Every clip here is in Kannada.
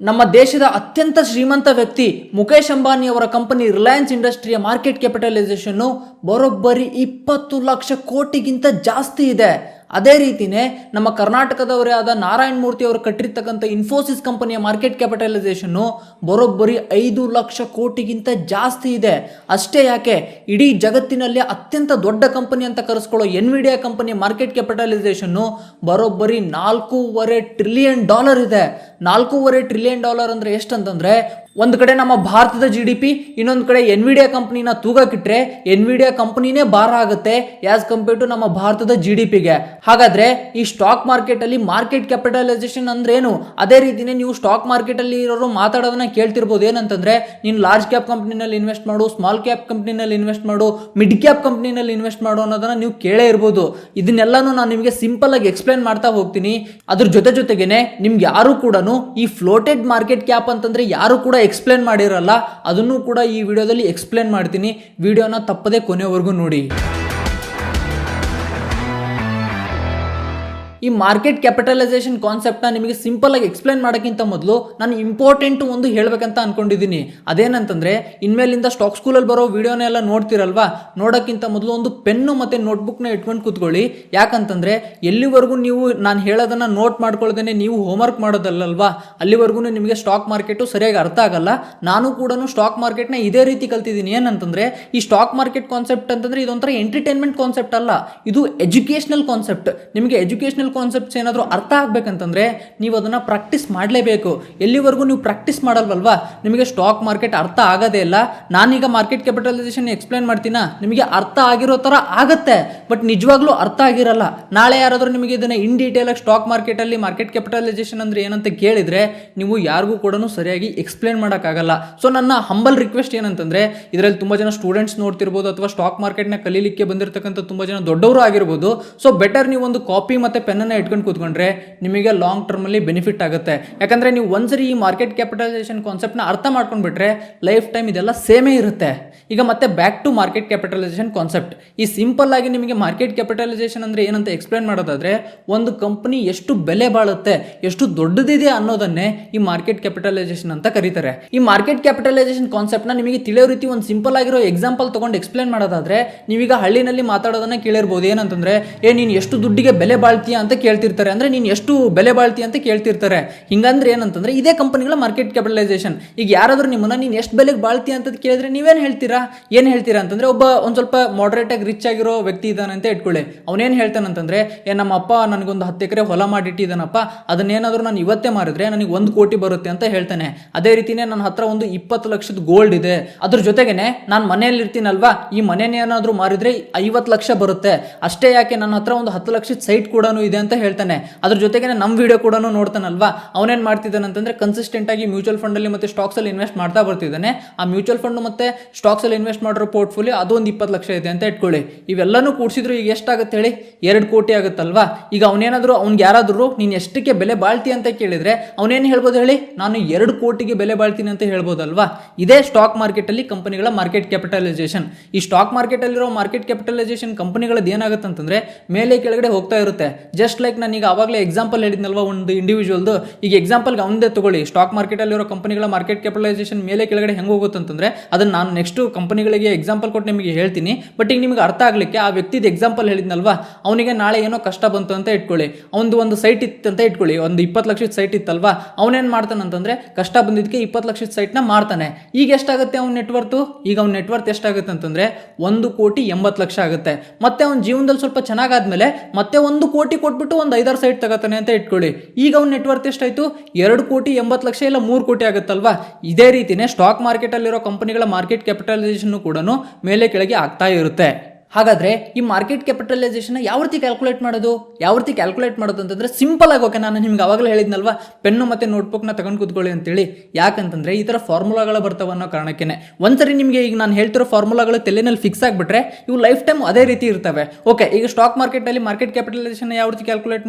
ನಮ್ಮ ದೇಶದ ಅತ್ಯಂತ ಶ್ರೀಮಂತ ವ್ಯಕ್ತಿ ಮುಖೇಶ್ ಅಂಬಾನಿ ಅವರ ಕಂಪನಿ ರಿಲಯನ್ಸ್ ಇಂಡಸ್ಟ್ರಿಯ ಮಾರ್ಕೆಟ್ ಕ್ಯಾಪಿಟಲೈಸೇಷನ್ ಬರೋಬ್ಬರಿ 20 ಲಕ್ಷ ಕೋಟಿಗಿಂತ ಜಾಸ್ತಿ ಇದೆ. ಅದೇ ರೀತಿನೇ ನಮ್ಮ ಕರ್ನಾಟಕದವರೇ ಆದ ನಾರಾಯಣ ಮೂರ್ತಿ ಅವರು ಕಟ್ಟಿರ್ತಕ್ಕಂಥ ಇನ್ಫೋಸಿಸ್ ಕಂಪನಿಯ ಮಾರ್ಕೆಟ್ ಕ್ಯಾಪಿಟಲೈಸೇಷನ್ ಬರೋಬ್ಬರಿ 5 ಲಕ್ಷ ಕೋಟಿಗಿಂತ ಜಾಸ್ತಿ ಇದೆ. ಅಷ್ಟೇ ಯಾಕೆ, ಇಡೀ ಜಗತ್ತಿನಲ್ಲಿ ಅತ್ಯಂತ ದೊಡ್ಡ ಕಂಪನಿ ಅಂತ ಕರೆಸ್ಕೊಳ್ಳೋ ಎನ್ವಿಡಿಯಾ ಕಂಪನಿಯ ಮಾರ್ಕೆಟ್ ಕ್ಯಾಪಿಟಲೈಸೇಷನ್ ಬರೋಬ್ಬರಿ $4.5 ಟ್ರಿಲಿಯನ್ ಇದೆ. $4.5 ಟ್ರಿಲಿಯನ್ ಅಂದ್ರೆ ಎಷ್ಟಂತಂದ್ರೆ, ಒಂದು ಕಡೆ ನಮ್ಮ ಭಾರತದ GDP, ಇನ್ನೊಂದು ಕಡೆ ಎನ್ವಿಡಿಯಾ ಕಂಪನಿನ ತೂಗಕ್ಕಿಟ್ರೆ ಎನ್ವಿಡಿಯಾ ಕಂಪನಿನೇ ಭಾರ ಆಗುತ್ತೆ ಆಸ್ ಕಂಪೇರ್ ಟು ನಮ್ಮ ಭಾರತದ GDPಗೆ. ಹಾಗಾದ್ರೆ ಈ ಸ್ಟಾಕ್ ಮಾರ್ಕೆಟ್ ಅಲ್ಲಿ ಮಾರ್ಕೆಟ್ ಕ್ಯಾಪಿಟಲೈಸೇಷನ್ ಅಂದ್ರೆ ಏನು? ಅದೇ ರೀತಿನೇ ನೀವು ಸ್ಟಾಕ್ ಮಾರ್ಕೆಟ್ ಅಲ್ಲಿ ಇರೋರು ಮಾತಾಡೋದನ್ನ ಕೇಳ್ತಿರ್ಬೋದು. ಏನಂತಂದ್ರೆ, ನೀನು ಲಾರ್ಜ್ ಕ್ಯಾಪ್ ಕಂಪನಿನಲ್ಲಿ ಇನ್ವೆಸ್ಟ್ ಮಾಡು, ಸ್ಮಾಲ್ ಕ್ಯಾಪ್ ಕಂಪನಿನಲ್ಲಿ ಇನ್ವೆಸ್ಟ್ ಮಾಡು, ಮಿಡ್ ಕ್ಯಾಪ್ ಕಂಪನಿನಲ್ಲಿ ಇನ್ವೆಸ್ಟ್ ಮಾಡು ಅನ್ನೋದನ್ನ ನೀವು ಕೇಳೇ ಇರ್ಬೋದು. ಇದನ್ನೆಲ್ಲಾನು ನಾನು ನಿಮಗೆ ಸಿಂಪಲ್ ಆಗಿ ಎಕ್ಸ್ಪ್ಲೈನ್ ಮಾಡ್ತಾ ಹೋಗ್ತೀನಿ. ಅದ್ರ ಜೊತೆಗೇನೆ ನಿಮ್ಗೆ ಯಾರು ಕೂಡ ಈ ಫ್ಲೋಟೆಡ್ ಮಾರ್ಕೆಟ್ ಕ್ಯಾಪ್ ಅಂತಂದ್ರೆ ಯಾರು ಕೂಡ ಎಕ್ಸ್ಪ್ಲೇನ್ ಮಾಡಿರಲ್ಲ, ಅದನ್ನು ಕೂಡ ಈ ವಿಡಿಯೋದಲ್ಲಿ ಎಕ್ಸ್ಪ್ಲೇನ್ ಮಾಡ್ತೀನಿ. ವಿಡಿಯೋನ ತಪ್ಪದೆ ಕೊನೆವರೆಗೂ ನೋಡಿ. ಈ ಮಾರ್ಕೆಟ್ ಕ್ಯಾಪಿಟಲೈಸೇಷನ್ ಕಾನ್ಸೆಪ್ಟ್ನ ನಿಮಗೆ ಸಿಂಪಲ್ ಆಗಿ ಎಕ್ಸ್ಪ್ಲೇನ್ ಮಾಡೋಕ್ಕಿಂತ ಮೊದಲು ನಾನು ಇಂಪಾರ್ಟೆಂಟ್ ಒಂದು ಹೇಳಬೇಕಂತ ಅನ್ಕೊಂಡಿದ್ದೀನಿ. ಅದೇನಂತಂದ್ರೆ, ಇನ್ಮೇಲಿಂದ ಸ್ಟಾಕ್ ಸ್ಕೂಲಲ್ಲಿ ಬರೋ ವಿಡಿಯೋನೆಲ್ಲ ನೋಡ್ತಿರಲ್ವಾ, ನೋಡೋಕ್ಕಿಂತ ಮೊದಲು ಒಂದು ಪೆನ್ನು ಮತ್ತು ನೋಟ್ಬುಕ್ನ ಇಟ್ಕೊಂಡು ಕೂತ್ಕೊಳ್ಳಿ. ಯಾಕಂತಂದ್ರೆ, ಎಲ್ಲಿವರೆಗೂ ನೀವು ನಾನು ಹೇಳೋದನ್ನ ನೋಟ್ ಮಾಡ್ಕೊಳ್ದೇನೆ ನೀವು ಹೋಮ್ವರ್ಕ್ ಮಾಡೋದಲ್ಲಲ್ವಾ, ಅಲ್ಲಿವರೆಗೂ ನಿಮಗೆ ಸ್ಟಾಕ್ ಮಾರ್ಕೆಟು ಸರಿಯಾಗಿ ಅರ್ಥ ಆಗಲ್ಲ. ನಾನು ಕೂಡ ಸ್ಟಾಕ್ ಮಾರ್ಕೆಟ್ನ ಇದೇ ರೀತಿ ಕಲ್ತಿದ್ದೀನಿ. ಏನಂತಂದ್ರೆ, ಈ ಸ್ಟಾಕ್ ಮಾರ್ಕೆಟ್ ಕಾನ್ಸೆಪ್ಟ್ ಅಂತಂದ್ರೆ ಇದೊಂಥರ ಎಂಟರ್ಟೈನ್ಮೆಂಟ್ ಕಾನ್ಸೆಪ್ಟ್ ಅಲ್ಲ, ಇದು ಎಜುಕೇಷನಲ್ ಕಾನ್ಸೆಪ್ಟ್. ನಿಮಗೆ ಎಜುಕೇಷನಲ್ ಕಾನ್ಸೆಪ್ಟ್ಸ್ ಏನಾದರೂ ಅರ್ಥ ಆಗ್ಬೇಕಂತಂದ್ರೆ ನೀವು ಅದನ್ನ ಪ್ರಾಕ್ಟೀಸ್ ಮಾಡಲೇಬೇಕು. ಎಲ್ಲಿವರೆಗೂ ನೀವು ಪ್ರಾಕ್ಟೀಸ್ ಮಾಡಲ್ವಲ್ವಾ, ನಿಮಗೆ ಸ್ಟಾಕ್ ಮಾರ್ಕೆಟ್ ಅರ್ಥ ಆಗೋದೇ ಇಲ್ಲ. ನಾನೀಗ ಮಾರ್ಕೆಟ್ ಕ್ಯಾಪಿಟಲೈಸೇಷನ್ ಎಕ್ಸ್ಪ್ಲೇನ್ ಮಾಡ್ತೀನ, ನಿಮಗೆ ಅರ್ಥ ಆಗಿರೋ ತರ ಆಗತ್ತೆ, ಬಟ್ ನಿಜವಾಗ್ಲೂ ಅರ್ಥ ಆಗಿರಲ್ಲ. ನಾಳೆ ಯಾರಾದರೂ ನಿಮಗೆ ಇದನ್ನ ಇನ್ ಡೀಟೇಲ್ ಆಗಿ ಸ್ಟಾಕ್ ಮಾರ್ಕೆಟ್ ಅಲ್ಲಿ ಮಾರ್ಕೆಟ್ ಕ್ಯಾಪಿಟಲೈಸೇಷನ್ ಅಂದ್ರೆ ಏನಂತ ಕೇಳಿದ್ರೆ ನೀವು ಯಾರಿಗೂ ಕೂಡ ಸರಿಯಾಗಿ ಎಕ್ಸ್ಪ್ಲೇನ್ ಮಾಡೋಕ್ಕಾಗಲ್ಲ. ಸೊ ನನ್ನ ಹಂಬಲ್ ರಿಕ್ವೆಸ್ಟ್ ಏನಂತಂದ್ರೆ, ಇದರಲ್ಲಿ ತುಂಬಾ ಜನ ಸ್ಟೂಡೆಂಟ್ಸ್ ನೋಡ್ತಿರ್ಬೋದು, ಅಥವಾ ಸ್ಟಾಕ್ ಮಾರ್ಕೆಟ್ನ ಕಲೀಲಿಕ್ಕೆ ಬಂದಿರತಕ್ಕಂಥ ತುಂಬಾ ಜನ ದೊಡ್ಡವರು ಆಗಿರ್ಬೋದು. ಸೊ ಬೆಟರ್ ನೀವು ಒಂದು ಕಾಪಿ ಮತ್ತೆ ಪೆನ್ನ ಇಟ್ಕೊಂಡು ಕೂತ್ಕೊಂಡ್ರೆ ನಿಮಗೆ ಲಾಂಗ್ ಟರ್ಮ್ ಅಲ್ಲಿ ಬೆನಿಫಿಟ್ ಆಗುತ್ತೆ. ಯಾಕಂದ್ರೆ ನೀವು ಒಂದ್ಸರಿ ಈ ಮಾರ್ಕೆಟ್ ಕ್ಯಾಪಿಟಲೈಸೇಷನ್ ಕಾನ್ಸೆಪ್ಟ್ ನ ಅರ್ಥ ಮಾಡ್ಕೊಂಡ್ಬಿಟ್ರೆ ಲೈಫ್ ಟೈಮ್ ಇದೆಲ್ಲ ಸೇಮೇ ಇರುತ್ತೆ. ಈಗ ಮತ್ತೆ back to market capitalization concept. ಈ ಸಿಂಪಲ್ ಆಗಿ ನಿಮಗೆ ಮಾರ್ಕೆಟ್ ಕ್ಯಾಪಿಟಲೈಸೇಷನ್ ಅಂದ್ರೆ ಏನಂತ ಎಕ್ಸ್ಪ್ಲೇನ್ ಮಾಡೋದಾದ್ರೆ, ಒಂದು ಕಂಪನಿ ಎಷ್ಟು ಬೆಲೆ ಬಾಳುತ್ತೆ, ಎಷ್ಟು ದೊಡ್ಡದಿದೆ ಅನ್ನೋದನ್ನೇ ಈ ಮಾರ್ಕೆಟ್ ಕ್ಯಾಪಿಟಲೈಸೇಷನ್ ಅಂತ ಕರೀತಾರೆ. ಈ ಮಾರ್ಕೆಟ್ ಕ್ಯಾಪಿಟಲೈಸೇಷನ್ ಕಾನ್ಸೆಪ್ಟ್ ನ ನಿಮಗೆ ತಿಳಿಯೋ ರೀತಿ ಒಂದು ಸಿಂಪಲ್ ಆಗಿರೋ ಎಕ್ಸಾಂಪಲ್ ತಗೊಂಡು ಎಕ್ಸ್ಪ್ಲೇನ್ ಮಾಡೋದಾದ್ರೆ, ನೀವೀಗ ಹಳ್ಳಿನಲ್ಲಿ ಮಾತಾಡೋದನ್ನ ಕೇಳಿರ್ಬೋದು. ಏನಂತಂದ್ರೆ, ನೀನು ಎಷ್ಟು ದುಡ್ಡಿಗೆ ಬೆಲೆ ಬಾಳ್ತೀಯ ಅಂತ ಕೇಳ್ತಿರ್ತಾರೆ. ಅಂದ್ರೆ ನೀನು ಎಷ್ಟು ಬೆಲೆ ಬಾಳ್ತಿ ಅಂತ ಕೇಳ್ತಿರ್ತಾರೆ. ಹಿಂಗಂದ್ರೆ ಏನಂತಂದ್ರೆ, ಇದೇ ಕಂಪನಿಗಳ ಮಾರ್ಕೆಟ್ ಕ್ಯಾಪಿಟಲೈಸೇಷನ್. ಈಗ ಯಾರಾದ್ರೂ ನಿಮ್ಮನ್ನ ನೀನು ಎಷ್ಟು ಬೆಲೆಗೆ ಬಾಳ್ತಿ ಅಂತ ಕೇಳಿದ್ರೆ ನೀವೇನು ಹೇಳ್ತೀರಾ? ಏನ್ ಹೇಳ್ತೀರಾ ಅಂತಂದ್ರೆ, ಒಂದ್ ಸ್ವಲ್ಪ ಮಾಡರೇಟ್ ಆಗಿ ರಿಚ್ ಆಗಿರೋ ವ್ಯಕ್ತಿ ಇದ್ದಾನೆ ಅಂತ ಇಟ್ಕೊಳ್ಳಿ. ಅವನೇನ್ ಹೇಳ್ತಾನಂತಂದ್ರೆ, ನಮ್ಮ ಅಪ್ಪ ನನಗೊಂದು 10 ಎಕರೆ ಹೊಲ ಮಾಡಿಟ್ಟಿದ್ದಾನಪ್ಪ, ಅದನ್ನೇನಾದ್ರೂ ನಾನು ಇವತ್ತೇ ಮಾರಿದ್ರೆ ನನಗೆ 1 ಕೋಟಿ ಬರುತ್ತೆ ಅಂತ ಹೇಳ್ತಾನೆ. ಅದೇ ರೀತಿನೇ ನನ್ನ ಹತ್ರ ಒಂದು 20 ಲಕ್ಷದ ಗೋಲ್ಡ್ ಇದೆ, ಅದ್ರ ಜೊತೆಗೇನೆ ನಾನು ಮನೆಯಲ್ಲಿ ಇರ್ತೀನಲ್ವಾ, ಈ ಮನೇನೇನಾದ್ರೂ ಮಾರಿದ್ರೆ 50 ಲಕ್ಷ ಬರುತ್ತೆ. ಅಷ್ಟೇ ಯಾಕೆ, ನನ್ನ ಹತ್ರ ಒಂದು 10 ಲಕ್ಷದ ಸೈಟ್ ಕೂಡ ಇದೆ ಅಂತ ಹೇಳ್ತಾನೆ. ಅದ್ರ ಜೊತೆಗೆ ನಮ್ಮ ವಿಡಿಯೋ ಕೂಡ ನೋಡ್ತಾನಲ್ವಾ, ಅವನೇನ್ ಮಾಡ್ತಿದ್ದಾನೆ ಅಂತಂದ್ರೆ, ಕನ್ಸಿಸ್ಟೆಂಟ್ ಆಗಿ ಮ್ಯೂಚುವಲ್ ಫಂಡ್ ಅಲ್ಲಿ ಮತ್ತೆ ಸ್ಟಾಕ್ಸ್ ಅಲ್ಲಿ ಇನ್ವೆಸ್ಟ್ ಮಾಡ್ತಾ ಬರ್ತಿದ್ದಾನೆ. ಆ ಮ್ಯೂಚುವಲ್ ಫಂಡ್ ಮತ್ತೆ ಸ್ಟಾಕ್ಸ್ ಅಲ್ಲಿ ಇನ್ವೆಸ್ಟ್ ಮಾಡಿರೋ ಪೋರ್ಟ್ಫೋಲಿಯೋ ಅದು ಒಂದು 20 ಲಕ್ಷ ಇದೆ ಅಂತ ಇಟ್ಕೊಳ್ಳಿ. ಇವೆಲ್ಲನೂ ಕೂಡಿಸಿದ್ರು ಈಗ ಎಷ್ಟಾಗುತ್ತೆ ಹೇಳಿ? 2 ಕೋಟಿ ಆಗುತ್ತಲ್ವಾ. ಈಗ ಅವನೇನಾದ್ರು ಅವ್ನಿಗೆ ಯಾರಾದ್ರೂ ನೀನ್ ಎಷ್ಟಕ್ಕೆ ಬೆಲೆ ಬಾಳ್ತಿ ಅಂತ ಕೇಳಿದ್ರೆ ಅವನೇನು ಹೇಳ್ಬೋದು ಹೇಳಿ? ನಾನು 2 ಕೋಟಿಗೆ ಬೆಲೆ ಬಾಳ್ತೀನಿ ಅಂತ ಹೇಳ್ಬೋದಲ್ವಾ. ಇದೇ ಸ್ಟಾಕ್ ಮಾರ್ಕೆಟ್ ಅಲ್ಲಿ ಕಂಪನಿಗಳ ಮಾರ್ಕೆಟ್ ಕ್ಯಾಪಿಟಲೈಸೇಷನ್. ಈ ಸ್ಟಾಕ್ ಮಾರ್ಕೆಟ್ ಅಲ್ಲಿರೋ ಮಾರ್ಕೆಟ್ ಕ್ಯಾಪಿಟಲೈಸೇಷನ್ ಕಂಪನಿಗಳದ್ದು ಏನಾಗುತ್ತೆ ಅಂತಂದ್ರೆ, ಮೇಲೆ ಕೆಳಗಡೆ ಹೋಗ್ತಾ ಇರುತ್ತೆ. ಜಸ್ಟ್ ಲೈಕ್ ನಾನು ಈಗ ಆವಾಗಲೇ ಎಕ್ಸಾಂಪಲ್ ಹೇಳಿದ್ನಲ್ವಾ ಒಂದು ಇಂಡಿವಿಜುವಲ್ದು. ಈಗ ಎಕ್ಸಾಂಪಲ್ಗೆ ಅವನದೇ ತಗೊಳ್ಳಿ. ಸ್ಟಾಕ್ ಮಾರ್ಕೆಟ್ ಅಲ್ಲಿರೋ ಕಂಪನಿಗಳ ಮಾರ್ಕೆಟ್ ಕ್ಯಾಪಿಟಲೈಸೇಷನ್ ಮೇಲೆ ಕೆಳಗಡೆ ಹೆಂಗೆ ಹೋಗುತ್ತೆ ಅಂತಂದ್ರೆ, ಅದನ್ನ ನಾನು ನೆಕ್ಸ್ಟ್ ಕಂಪನಿಗಳಿಗೆ ಎಕ್ಸಾಂಪಲ್ ಕೊಟ್ಟು ನಿಮಗೆ ಹೇಳ್ತೀನಿ. ಬಟ್ ಈಗ ನಿಮಗೆ ಅರ್ಥ ಆಗ್ಲಿಕ್ಕೆ ಆ ವ್ಯಕ್ತಿದ ಎಕ್ಸಾಂಪಲ್ ಹೇಳಿದ್ನಲ್ವಾ, ಅವನಿಗೆ ನಾಳೆ ಏನೋ ಕಷ್ಟ ಬಂತು ಅಂತ ಇಟ್ಕೊಳ್ಳಿ. ಒಂದು ಸೈಟ್ ಇತ್ತು ಅಂತ ಇಟ್ಕೊಳ್ಳಿ, ಒಂದು 20 ಲಕ್ಷದ ಸೈಟ್ ಇತ್ತಲ್ವಾ. ಅವನೇನ್ ಮಾಡ್ತಾನಂತಂದ್ರೆ, ಕಷ್ಟ ಬಂದಿದ್ದಕ್ಕೆ 20 ಲಕ್ಷದ ಸೈಟ್ನ ಮಾರ್ತಾನೆ. ಈಗ ಎಷ್ಟಾಗುತ್ತೆ ಅವ್ನ ನೆಟ್ವರ್ತು? ಈಗ ಅವ್ನ ನೆಟ್ವರ್ತ್ ಎಷ್ಟಾಗುತ್ತೆ ಅಂತಂದ್ರೆ 1,80,00,000 ಆಗುತ್ತೆ. ಮತ್ತೆ ಅವ್ನ ಜೀವನದಲ್ಲಿ ಸ್ವಲ್ಪ ಚೆನ್ನಾಗಾದ್ಮೇಲೆ ಮತ್ತೆ 1 ಕೋಟಿ ಕೊಟ್ಬಿಟ್ಟು ಒಂದು 5-6 ಸೈಟ್ ತಗೋತಾನೆ ಅಂತ ಇಟ್ಕೊಳ್ಳಿ. ಈಗ ಅವ್ನ ನೆಟ್ವರ್ತ್ ಎಷ್ಟಾಯ್ತು? 2,80,00,000 ಇಲ್ಲ 3 ಕೋಟಿ ಆಗುತ್ತಲ್ವಾ. ಇದೇ ರೀತಿನೇ ಸ್ಟಾಕ್ ಮಾರ್ಕೆಟ್ ಅಲ್ಲಿರೋ ಕಂಪನಿಗಳ ಮಾರ್ಕೆಟ್ ಕ್ಯಾಪಿಟಲೈಸೇಷನ್ ಕೂಡ ಮೇಲೆ ಕೆಳಗೆ ಆಗ್ತಾ ಇರುತ್ತೆ. ಹಾಗಾದ್ರೆ ಈ ಮಾರ್ಕೆಟ್ ಕ್ಯಾಪಿಟಲೈಸೇಷನ್ ಯಾವ ರೀತಿ ಕ್ಯಾಲ್ಕುಲೇಟ್ ಮಾಡೋದು ಅಂತಂದ್ರೆ ಸಿಂಪಲ್ ಆಗಿ, ಓಕೆ, ನಾನು ನಿಮ್ಗೆ ಅವಾಗಲೇ ಹೇಳಿದ್ನಲ್ವಾ, ಪೆನ್ನು ಮತ್ತೆ ನೋಟ್ಬುಕ್ನ ತಗೊಂಡು ಕೂತ್ಕೊಳ್ಳಿ ಅಂತೇಳಿ. ಯಾಕಂತಂದ್ರೆ ಈ ತರ ಫಾರ್ಮುಲಾಗಳು ಬರ್ತಾವ ಅನ್ನೋ ಕಾರಣಕ್ಕೆ. ಒಂದ್ಸರಿ ನಿಮಗೆ ಈಗ ನಾನು ಹೇಳ್ತಿರೋ ಫಾರ್ಮುಲಾಗಳು ತಲೆನಲ್ಲಿ ಫಿಕ್ಸ್ ಆಗಿಬಿಟ್ರೆ ಇವು ಲೈಫ್ ಟೈಮ್ ಅದೇ ರೀತಿ ಇರ್ತವೆ. ಓಕೆ, ಈಗ ಸ್ಟಾಕ್ ಮಾರ್ಕೆಟ್ ಅಲ್ಲಿ ಮಾರ್ಕೆಟ್ ಕ್ಯಾಪಿಟಲೈಸೇಷನ್ ಯಾವ ರೀತಿ ಕ್ಯಾಲ್ಕುಲೇಟ್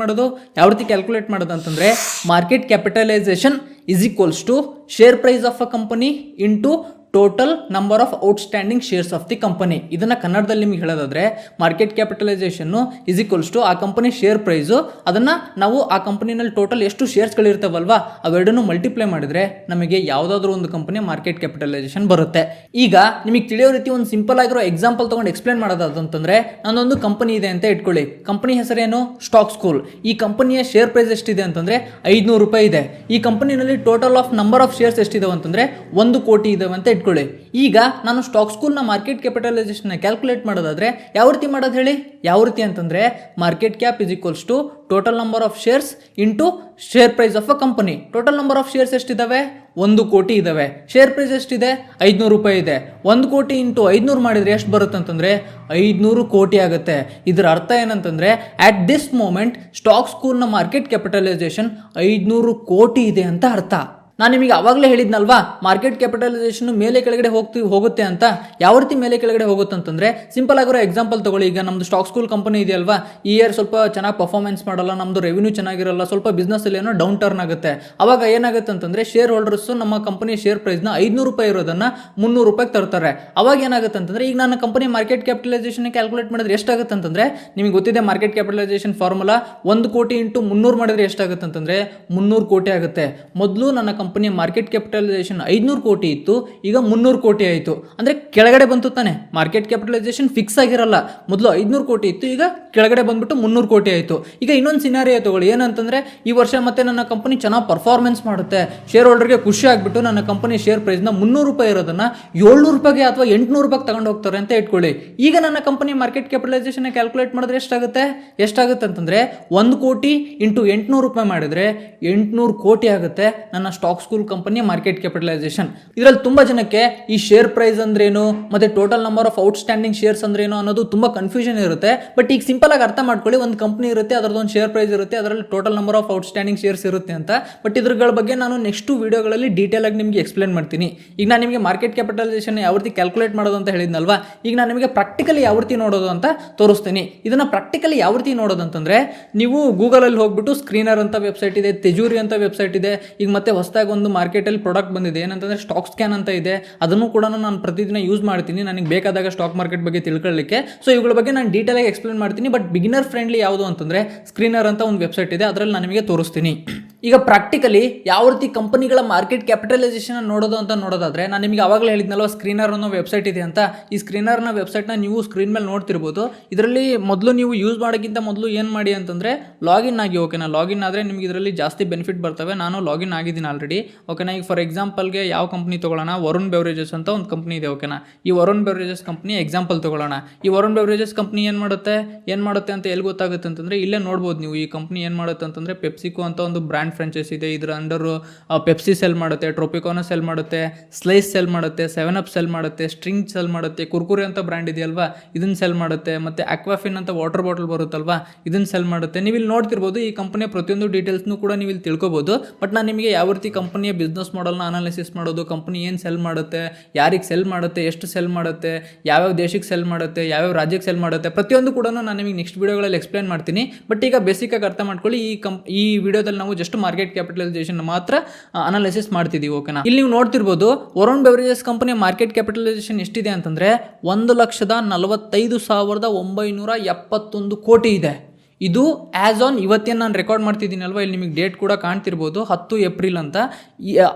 ಮಾಡೋದು ಅಂತಂದ್ರೆ, market capitalization is equals to share price of a company into total number of outstanding shares of the company. ಇದನ್ನ ಕನ್ನಡದಲ್ಲಿ ನಿಮಗೆ ಹೇಳೋದಾದ್ರೆ market capitalization is equals to ಆ ಕಂಪನಿ ಶೇರ್ ಪ್ರೈಸು, ಅದನ್ನ ನಾವು ಆ ಕಂಪನಿನಲ್ಲಿ ಟೋಟಲ್ ಎಷ್ಟು ಶೇರ್ಸ್ಗಳಿರ್ತಾವಲ್ವಾ ಅವೆರಡನ್ನು ಮಲ್ಟಿಪ್ಲೈ ಮಾಡಿದ್ರೆ ನಮಗೆ ಯಾವುದಾದ್ರೂ ಒಂದು ಕಂಪನಿ ಮಾರ್ಕೆಟ್ ಕ್ಯಾಪಿಟಲೈಸೇಷನ್ ಬರುತ್ತೆ. ಈಗ ನಿಮಗೆ ತಿಳಿಯೋ ರೀತಿ ಒಂದು ಸಿಂಪಲ್ ಆಗಿರೋ ಎಕ್ಸಾಂಪಲ್ ತಗೊಂಡು ಎಕ್ಸ್ಪ್ಲೇನ್ ಮಾಡೋದಂತಂದ್ರೆ, ನಾನೊಂದು ಕಂಪನಿ ಇದೆ ಅಂತ ಇಟ್ಕೊಳ್ಳಿ. ಕಂಪನಿ ಹೆಸರೇನು? Stock school. ಈ ಕಂಪನಿಯ ಶೇರ್ ಪ್ರೈಸ್ ಎಷ್ಟಿದೆ ಅಂತಂದ್ರೆ 500 ರೂಪಾಯಿ ಇದೆ. ಈ ಕಂಪನಿನಲ್ಲಿ total of number of shares ಎಷ್ಟಿದಾವೆ ಅಂತಂದ್ರೆ 1 ಕೋಟಿ ಇದಾವೆ ಅಂತ ಇಟ್ಕೊಳ್ಳಿ. ಈಗ ನಾನು ಸ್ಟಾಕ್ ಸ್ಕೂಲ್ನ ಮಾರ್ಕೆಟ್ ಕ್ಯಾಪಿಟಲೈಸೇಷನ್ ಕ್ಯಾಲ್ಕುಲೇಟ್ ಮಾಡೋದಾದ್ರೆ ಯಾವ ರೀತಿ ಮಾಡೋದು ಹೇಳಿ? ಯಾವ ರೀತಿ ಅಂತಂದ್ರೆ market cap is equals to total number of shares into share price of a company. Total number of shares ಎಷ್ಟಿದಾವೆ? 1 ಕೋಟಿ ಇದಾವೆ. ಶೇರ್ ಪ್ರೈಸ್ ಎಷ್ಟಿದೆ? 500 ರೂಪಾಯಿ ಇದೆ. 1 ಕೋಟಿ ಇಂಟು 500 ಮಾಡಿದ್ರೆ ಎಷ್ಟು ಬರುತ್ತೆ ಅಂತಂದ್ರೆ 500 ಕೋಟಿ ಆಗುತ್ತೆ. ಇದರ ಅರ್ಥ ಏನಂತಂದ್ರೆ ಅಟ್ ದಿಸ್ ಮೂಮೆಂಟ್ ಸ್ಟಾಕ್ ಸ್ಕೂಲ್ನ ಮಾರ್ಕೆಟ್ ಕ್ಯಾಪಿಟಲೈಸೇಷನ್ 500 ಕೋಟಿ ಇದೆ ಅಂತ ಅರ್ಥ. ನಾನು ನಿಮಗೆ ಅವಾಗಲೇ ಹೇಳಿದ್ನಲ್ವಾ ಮಾರ್ಕೆಟ್ ಕ್ಯಾಪಿಟಲೈಸೇಷನ್ ಮೇಲೆ ಕೆಳಗಡೆ ಹೋಗುತ್ತೆ ಅಂತ. ಯಾವ ರೀತಿ ಮೇಲೆ ಕೆಳಗಡೆ ಹೋಗುತ್ತೆ ಅಂತಂದ್ರೆ, ಸಿಂಪಲ್ ಆಗಿರೋ ಎಕ್ಸಾಂಪಲ್ ತಗೊಳ್ಳಿ. ಈಗ ನಮ್ದು ಸ್ಟಾಕ್ ಸ್ಕೂಲ್ ಕಂಪನಿ ಇದೆಯಲ್ವಾ, ಈ ಇಯರ್ ಸ್ವಲ್ಪ ಚೆನ್ನಾಗಿ ಪರ್ಫಾರ್ಮೆನ್ಸ್ ಮಾಡಲ್ಲ, ನಮ್ದು ರೆವಿನ್ಯೂ ಚೆನ್ನಾಗಿರಲ್ಲ, ಸ್ವಲ್ಪ ಬಿಸ್ನೆಸ್ ಅಲ್ಲಿ ಏನೋ ಡೌನ್ ಟರ್ನ್ ಆಗುತ್ತೆ. ಅವಾಗ ಏನಾಗುತ್ತೆ ಅಂತಂದ್ರೆ ಶೇರ್ ಹೋಲ್ಡರ್ಸ್ ನಮ್ಮ ಕಂಪನಿ ಶೇರ್ ಪ್ರೈಸ್ನ 500 ರೂಪಾಯಿ ಇರೋದನ್ನ 300 ರೂಪಾಯಿಗೆ ತರ್ತಾರೆ. ಅವಾಗ ಏನಾಗುತ್ತೆ ಅಂತಂದ್ರೆ, ಈಗ ನನ್ನ ಕಂಪನಿ ಮಾರ್ಕೆಟ್ ಕ್ಯಾಪಿಟಲೈಸೇಷನ್ ಕ್ಯಾಲ್ಕುಲೇಟ್ ಮಾಡಿದ್ರೆ ಎಷ್ಟಾಗುತ್ತೆ ಅಂತಂದ್ರೆ, ನಿಮಗೆ ಗೊತ್ತಿದೆ ಮಾರ್ಕೆಟ್ ಕ್ಯಾಪಿಟಲೈಸೇಷನ್ ಫಾರ್ಮುಲಾ. 1 ಕೋಟಿ ಇಂಟು 300 ಮಾಡಿದ್ರೆ ಎಷ್ಟಾಗುತ್ತೆ ಅಂತಂದ್ರೆ 300 ಕೋಟಿ ಆಗುತ್ತೆ. ಮೊದಲು ನನ್ನ ಕಂಪನಿಯ ಮಾರ್ಕೆಟ್ ಕ್ಯಾಪಿಟಲೈಸೇಷನ್ 500 ಕೋಟಿ ಇತ್ತು, ಈಗ 300 ಕೋಟಿ ಆಯಿತು. ಅಂದ್ರೆ ಕೆಳಗಡೆ ಬಂತು ತಾನೆ. ಮಾರ್ಕೆಟ್ ಕ್ಯಾಪಿಟಲೈಸೇಷನ್ ಫಿಕ್ಸ್ ಆಗಿರಲ್ಲ. ಮೊದಲು 500 ಕೋಟಿ ಇತ್ತು, ಈಗ ಕೆಳಗಡೆ ಬಂದ್ಬಿಟ್ಟು 300 ಕೋಟಿ ಆಯಿತು. ಈಗ ಇನ್ನೊಂದು ಸಿನಾರಿಯೋ ತಗೊಳ್ಳಿ. ಏನಂತಂದ್ರೆ ಈ ವರ್ಷ ಮತ್ತೆ ನನ್ನ ಕಂಪನಿ ಚೆನ್ನಾಗಿ ಪರ್ಫಾರ್ಮೆನ್ಸ್ ಮಾಡುತ್ತೆ, ಶೇರ್ ಹೋಲ್ಡರ್ಗೆ ಖುಷಿ ಆಗ್ಬಿಟ್ಟು ನನ್ನ ಕಂಪನಿ ಶೇರ್ ಪ್ರೈಸ್ನ 300 ರೂಪಾಯಿ ಇರೋದನ್ನ 700 ರೂಪಾಯಿಗೆ ಅಥವಾ 800 ರೂಪಾಯಿಗೆ ತಗೊಂಡು ಹೋಗ್ತಾರೆ ಅಂತ ಇಟ್ಕೊಳ್ಳಿ. ಈಗ ನನ್ನ ಕಂಪನಿ ಮಾರ್ಕೆಟ್ ಕ್ಯಾಪಿಟಲೈಸೇಷನ್ ಕ್ಯಾಲ್ಕುಲೇಟ್ ಮಾಡಿದ್ರೆ ಎಷ್ಟಾಗುತ್ತೆ ಅಂತಂದ್ರೆ 1 ಕೋಟಿ ಇಂಟು 800 ರೂಪಾಯಿ ಮಾಡಿದ್ರೆ 800 ಕೋಟಿ ಆಗುತ್ತೆ ನನ್ನ ಸ್ಟಾಕ್ ಸ್ಕೂಲ್ ಕಂಪನಿಯ ಮಾರ್ಕೆಟ್ ಕ್ಯಾಪಿಟಲೈಸೇಷನ್. ಇದರಲ್ಲಿ ತುಂಬಾ ಜನಕ್ಕೆ ಈ ಶೇರ್ ಪ್ರೈಸ್ ಅಂದ್ರೇನು ಮತ್ತೆ total number of outstanding shares ಅಂದ್ರೇನು ಅನ್ನೋದು ತುಂಬಾ ಕನ್ಫ್ಯೂಷನ್ ಇರುತ್ತೆ. ಬಟ್ ಈಗ ಸಿಂಪಲ್ ಆಗಿ ಅರ್ಥ ಮಾಡ್ಕೊಳ್ಳಿ. ಒಂದು ಕಂಪನಿ ಇರುತ್ತೆ, ಅದರದೊಂದು ಶೇರ್ ಪ್ರೈಸ್ ಇರುತ್ತೆ, ಅದರಲ್ಲಿ total number of outstanding shares ಇರುತ್ತೆ ಅಂತ. ಬಟ್ ಇದ್ರಗಳ ಬಗ್ಗೆ ನಾನು ನೆಕ್ಸ್ಟ್ ವಿಡಿಯೋಗಳಲ್ಲಿ ಡೀಟೇಲ್ ಆಗಿ ನಿಮಗೆ ಎಕ್ಸ್ಪ್ಲೇನ್ ಮಾಡ್ತೀನಿ. ಈಗ ನಾನು ನಿಮಗೆ ಮಾರ್ಕೆಟ್ ಕ್ಯಾಪಿಟಲೈಸೇಷನ್ ಯಾವ ರೀತಿ ಕ್ಯಾಲ್ಕುಲೇಟ್ ಮಾಡೋದು ಅಂತ ಹೇಳಿದ್ನಲ್ವಾ, ಈಗ ನಾನು ನಿಮಗೆ ಪ್ರಾಕ್ಟಿಕಲಿ ಯಾವ ರೀತಿ ನೋಡೋದು ಅಂತ ತೋರಿಸ್ತೀನಿ. ಇದನ್ನ ಪ್ರಾಕ್ಟಿಕಲಿ ಯಾವ ರೀತಿ ನೋಡೋದು ಅಂತಂದ್ರೆ, ನೀವು ಗೂಗಲಲ್ಲಿ ಹೋಗ್ಬಿಟ್ಟು ಸ್ಕ್ರೀನರ್ ಅಂತ ವೆಬ್ಸೈಟ್ ಇದೆ, ತೆಜೂರಿ ಅಂತ ವೆಬ್ಸೈಟ್ ಇದೆ. ಈಗ ಮತ್ತೆ ಹೊಸದಾಗಿ ಒಂದು ಮಾರ್ಕೆಟಲ್ಲಿ ಪ್ರಾಡಕ್ಟ್ ಬಂದಿದೆ, ಏನಂತಂದ್ರೆ ಸ್ಟಾಕ್ ಸ್ಕ್ಯಾನ್ ಅಂತ ಇದೆ. ಅದನ್ನು ಕೂಡ ನಾನು ಪ್ರತಿದಿನ ಯೂಸ್ ಮಾಡ್ತೀನಿ ನನಗೆ ಬೇಕಾದಾಗ ಸ್ಟಾಕ್ ಮಾರ್ಕೆಟ್ ಬಗ್ಗೆ ತಿಳ್ಕೊಳ್ಳಿಕ್ಕೆ. ಸೊ ಇವುಗಳ ಬಗ್ಗೆ ನಾನು ಡೀಟೇಲ್ ಆಗಿ ಎಕ್ಸ್ಪ್ಲೇನ್ ಮಾಡ್ತೀನಿ. ಬಟ್ ಬಿಗಿನರ್ ಫ್ರೆಂಡ್ಲಿ ಯಾವುದು ಅಂತಂದ್ರೆ ಸ್ಕ್ರೀನರ್ ಅಂತ ಒಂದು ವೆಬ್ಸೈಟ್ ಇದೆ, ಅದರಲ್ಲಿ ನಾನು ನಿಮಗೆ ತೋರಿಸ್ತೀನಿ. ಈಗ ಪ್ರಾಕ್ಟಿಕಲಿ ಯಾವ ರೀತಿ ಕಂಪನಿಗಳ ಮಾರ್ಕೆಟ್ ಕ್ಯಾಪಿಟಲೈಸೇಷನ್ ನೋಡೋದು ಅಂತ ನೋಡೋದಾದ್ರೆ, ನಾನು ನಿಮಗೆ ಅವಾಗಲೇ ಹೇಳಿದ್ನಲ್ವ ಸ್ಕ್ರೀನರ್ ಅನ್ನೋ ವೆಬ್ಸೈಟ್ ಇದೆ ಅಂತ. ಈ ಸ್ಕ್ರೀನರ್ನ ವೆಬ್ಸೈಟ್ನ ನೀವು ಸ್ಕ್ರೀನ್ ಮೇಲೆ ನೋಡ್ತಿರ್ಬೋದು. ಇದರಲ್ಲಿ ಮೊದಲು ನೀವು ಯೂಸ್ ಮಾಡೋಕ್ಕಿಂತ ಮೊದಲು ಏನು ಮಾಡಿ ಅಂತಂದ್ರೆ ಲಾಗಿನ್ ಆಗಿ. ಓಕೆನಾ? ಲಾಗಿನ್ ಆದರೆ ನಿಮಗೆ ಇದರಲ್ಲಿ ಜಾಸ್ತಿ ಬೆನಿಫಿಟ್ ಬರ್ತವೆ. ನಾನು ಲಾಗಿನ್ ಆಗಿದ್ದೀನಿ ಆಲ್ರೆಡಿ. ಓಕೆನಾ? ಈಗ ಫಾರ್ ಎಕ್ಸಾಂಪಲ್ಗೆ ಯಾವ ಕಂಪ್ನಿ ತೊಗೊಳ್ಳೋಣ, ವರುಣ್ ಬೆವರೇಜಸ್ ಅಂತ ಒಂದು ಕಂಪ್ನಿ ಇದೆ. ಓಕೆನಾ? ಈ ವರುಣ್ ಬೆವರೇಜಸ್ ಕಂಪ್ನಿ ಎಕ್ಸಾಂಪಲ್ ತೊಗೊಳ್ಳೋಣ. ಈ ವರುಣ್ ಬೆವರೇಜಸ್ ಕಂಪ್ನಿ ಏನು ಮಾಡುತ್ತೆ ಅಂತ ಎಲ್ಲಿ ಗೊತ್ತಾಗುತ್ತೆ ಅಂತಂದರೆ, ಇಲ್ಲೇ ನೋಡ್ಬೋದು ನೀವು. ಈ ಕಂಪ್ನಿ ಏನು ಮಾಡುತ್ತೆ ಅಂತಂದರೆ ಪೆಪ್ಸಿಕೋ ಅಂತ ಒಂದು ಬ್ರ್ಯಾಂಡ್ ಫ್ರಾಂಚೈಸ್ ಇದೆ. ಇದರ ಅಂಡರು ಪೆಪ್ಸಿ ಸೆಲ್ ಮಾಡುತ್ತೆ, ಟ್ರೋಪಿಕೋನ ಸೆಲ್ ಮಾಡುತ್ತೆ, ಸ್ಲೈಸ್ ಸೆಲ್ ಮಾಡುತ್ತೆ, 7up ಸೆಲ್ ಮಾಡುತ್ತೆ, ಸ್ಟ್ರಿಂಗ್ ಸೆಲ್ ಮಾಡುತ್ತೆ, ಕುರ್ಕುರೆ ಅಂತ ಬ್ರ್ಯಾಂಡ್ ಇದೆಯಲ್ವಾ ಇದನ್ನ ಸೆಲ್ ಮಾಡುತ್ತೆ, ಮತ್ತು ಅಕ್ವಾಫಿನ್ ಅಂತ ವಾಟರ್ ಬಾಟಲ್ ಬರುತ್ತಲ್ವಾ ಇದನ್ನ ಸೆಲ್ ಮಾಡುತ್ತೆ. ನೀವು ಇಲ್ಲಿ ನೋಡ್ತಿರ್ಬೋದು. ಈ ಕಂಪನಿಯ ಪ್ರತಿಯೊಂದು ಡೀಟೇಲ್ಸ್ನು ಕೂಡ ನೀವು ಇಲ್ಲಿ ತಿಳ್ಕೊಬೋದು. ಬಟ್ ನಾನು ನಿಮಗೆ ಯಾವ ರೀತಿ ಕಂಪನಿಯ ಬಿಸ್ನೆಸ್ ಮಾಡೆಲ್ನ ಅನಾಲಿಸಿಸ್ ಮಾಡೋದು, ಕಂಪನಿ ಏನು ಸೆಲ್ ಮಾಡುತ್ತೆ, ಯಾರಿಗೆ ಸೆಲ್ ಮಾಡುತ್ತೆ, ಎಷ್ಟು ಸೆಲ್ ಮಾಡುತ್ತೆ, ಯಾವ್ಯಾವ ದೇಶಕ್ಕೆ ಸೆಲ್ ಮಾಡುತ್ತೆ, ಯಾವ್ಯಾವ ರಾಜ್ಯಕ್ಕೆ ಸೆಲ್ ಮಾಡುತ್ತೆ, ಪ್ರತಿಯೊಂದು ಕೂಡ ನಾನು ನಿಮಗೆ ನೆಕ್ಸ್ಟ್ ವಿಡಿಯೋಗಳಲ್ಲಿ ಎಕ್ಸ್ಪ್ಲೇನ್ ಮಾಡ್ತೀನಿ. ಬಟ್ ಈಗ ಬೇಸಿಕ್ ಆಗಿ ಅರ್ಥ ಮಾಡ್ಕೊಳ್ಳಿ. ಈ ವಿಡಿಯೋದಲ್ಲಿ ನಾವು ಜಸ್ಟ್ ಮಾರ್ಕೆಟ್ ಕ್ಯಾಪಿಟಲೈಸೇಷನ್ ಮಾತ್ರ ಅನಾಲಿಸಿಸ್ ಮಾಡ್ತಿದ್ದೀವಿ. ಓಕೆನಾ? ಇಲ್ಲಿ ನೀವು ನೋಡ್ತಿರ್ಬೋದು ವರುಣ್ ಬೆವರೇಜಸ್ ಕಂಪನಿಯ ಮಾರ್ಕೆಟ್ ಕ್ಯಾಪಿಟಲೈಸೇಷನ್ ಎಷ್ಟಿದೆ ಅಂತಂದ್ರೆ 1,45,971 ಕೋಟಿ ಇದೆ. ಇದು ಆ್ಯಸ್ ಆನ್ ಇವತ್ತೇನು ನಾನು ರೆಕಾರ್ಡ್ ಮಾಡ್ತಿದ್ದೀನಲ್ವ, ಇಲ್ಲಿ ನಿಮಗೆ ಡೇಟ್ ಕೂಡ ಕಾಣ್ತಿರ್ಬೋದು, 10 ಏಪ್ರಿಲ್ ಅಂತ.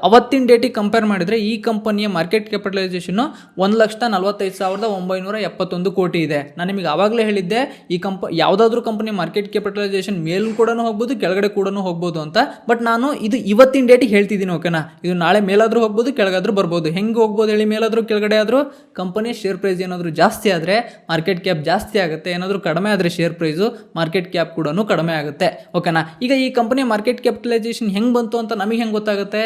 ಅವತ್ತಿನ ಡೇಟಿಗೆ ಕಂಪೇರ್ ಮಾಡಿದರೆ ಈ ಕಂಪನಿಯ ಮಾರ್ಕೆಟ್ ಕ್ಯಾಪಿಟಲೈಸೇಷನ್ನು 1,45,971 ಕೋಟಿ ಇದೆ. ನಾನು ನಿಮಗೆ ಆವಾಗಲೇ ಹೇಳಿದ್ದೆ ಯಾವುದಾದ್ರೂ ಕಂಪನಿ ಮಾರ್ಕೆಟ್ ಕ್ಯಾಪಿಟಲೈಸೇಷನ್ ಮೇಲೂ ಕೂಡ ಹೋಗ್ಬೋದು, ಕೆಳಗಡೆ ಕೂಡ ಹೋಗ್ಬೋದು ಅಂತ. ಬಟ್ ನಾನು ಇದು ಇವತ್ತಿನ ಡೇಟಿಗೆ ಹೇಳ್ತಿದ್ದೀನಿ. ಓಕೆನಾ? ಇದು ನಾಳೆ ಮೇಲಾದರೂ ಹೋಗ್ಬೋದು, ಕೆಳಗಾದ್ರೂ ಬರ್ಬೋದು. ಹೆಂಗೆ ಹೋಗ್ಬೋದು ಹೇಳಿ? ಮೇಲಾದರೂ ಕೆಳಗಡೆ ಆದರೂ ಕಂಪನಿ ಶೇರ್ ಪ್ರೈಸ್ ಏನಾದರೂ ಜಾಸ್ತಿ ಆದರೆ ಮಾರ್ಕೆಟ್ ಕ್ಯಾಪ್ ಜಾಸ್ತಿ ಆಗುತ್ತೆ, ಏನಾದರೂ ಕಡಿಮೆ ಆದರೆ ಶೇರ್ ಪ್ರೈಸು ಮಾರ್ಕೆಟ್ ಕ್ಯಾಪ್ ಕೂಡ ಕಡಿಮೆ ಆಗುತ್ತೆ. ಓಕೆನಾ? ಈಗ ಈ ಕಂಪನಿಯ ಮಾರ್ಕೆಟ್ ಕ್ಯಾಪಿಟಲೈಸೇಷನ್ ಹೆಂಗೆ ಬಂತು ಅಂತ ನಮಗೆ ಹೆಂಗೆ ಗೊತ್ತಾಗುತ್ತೆ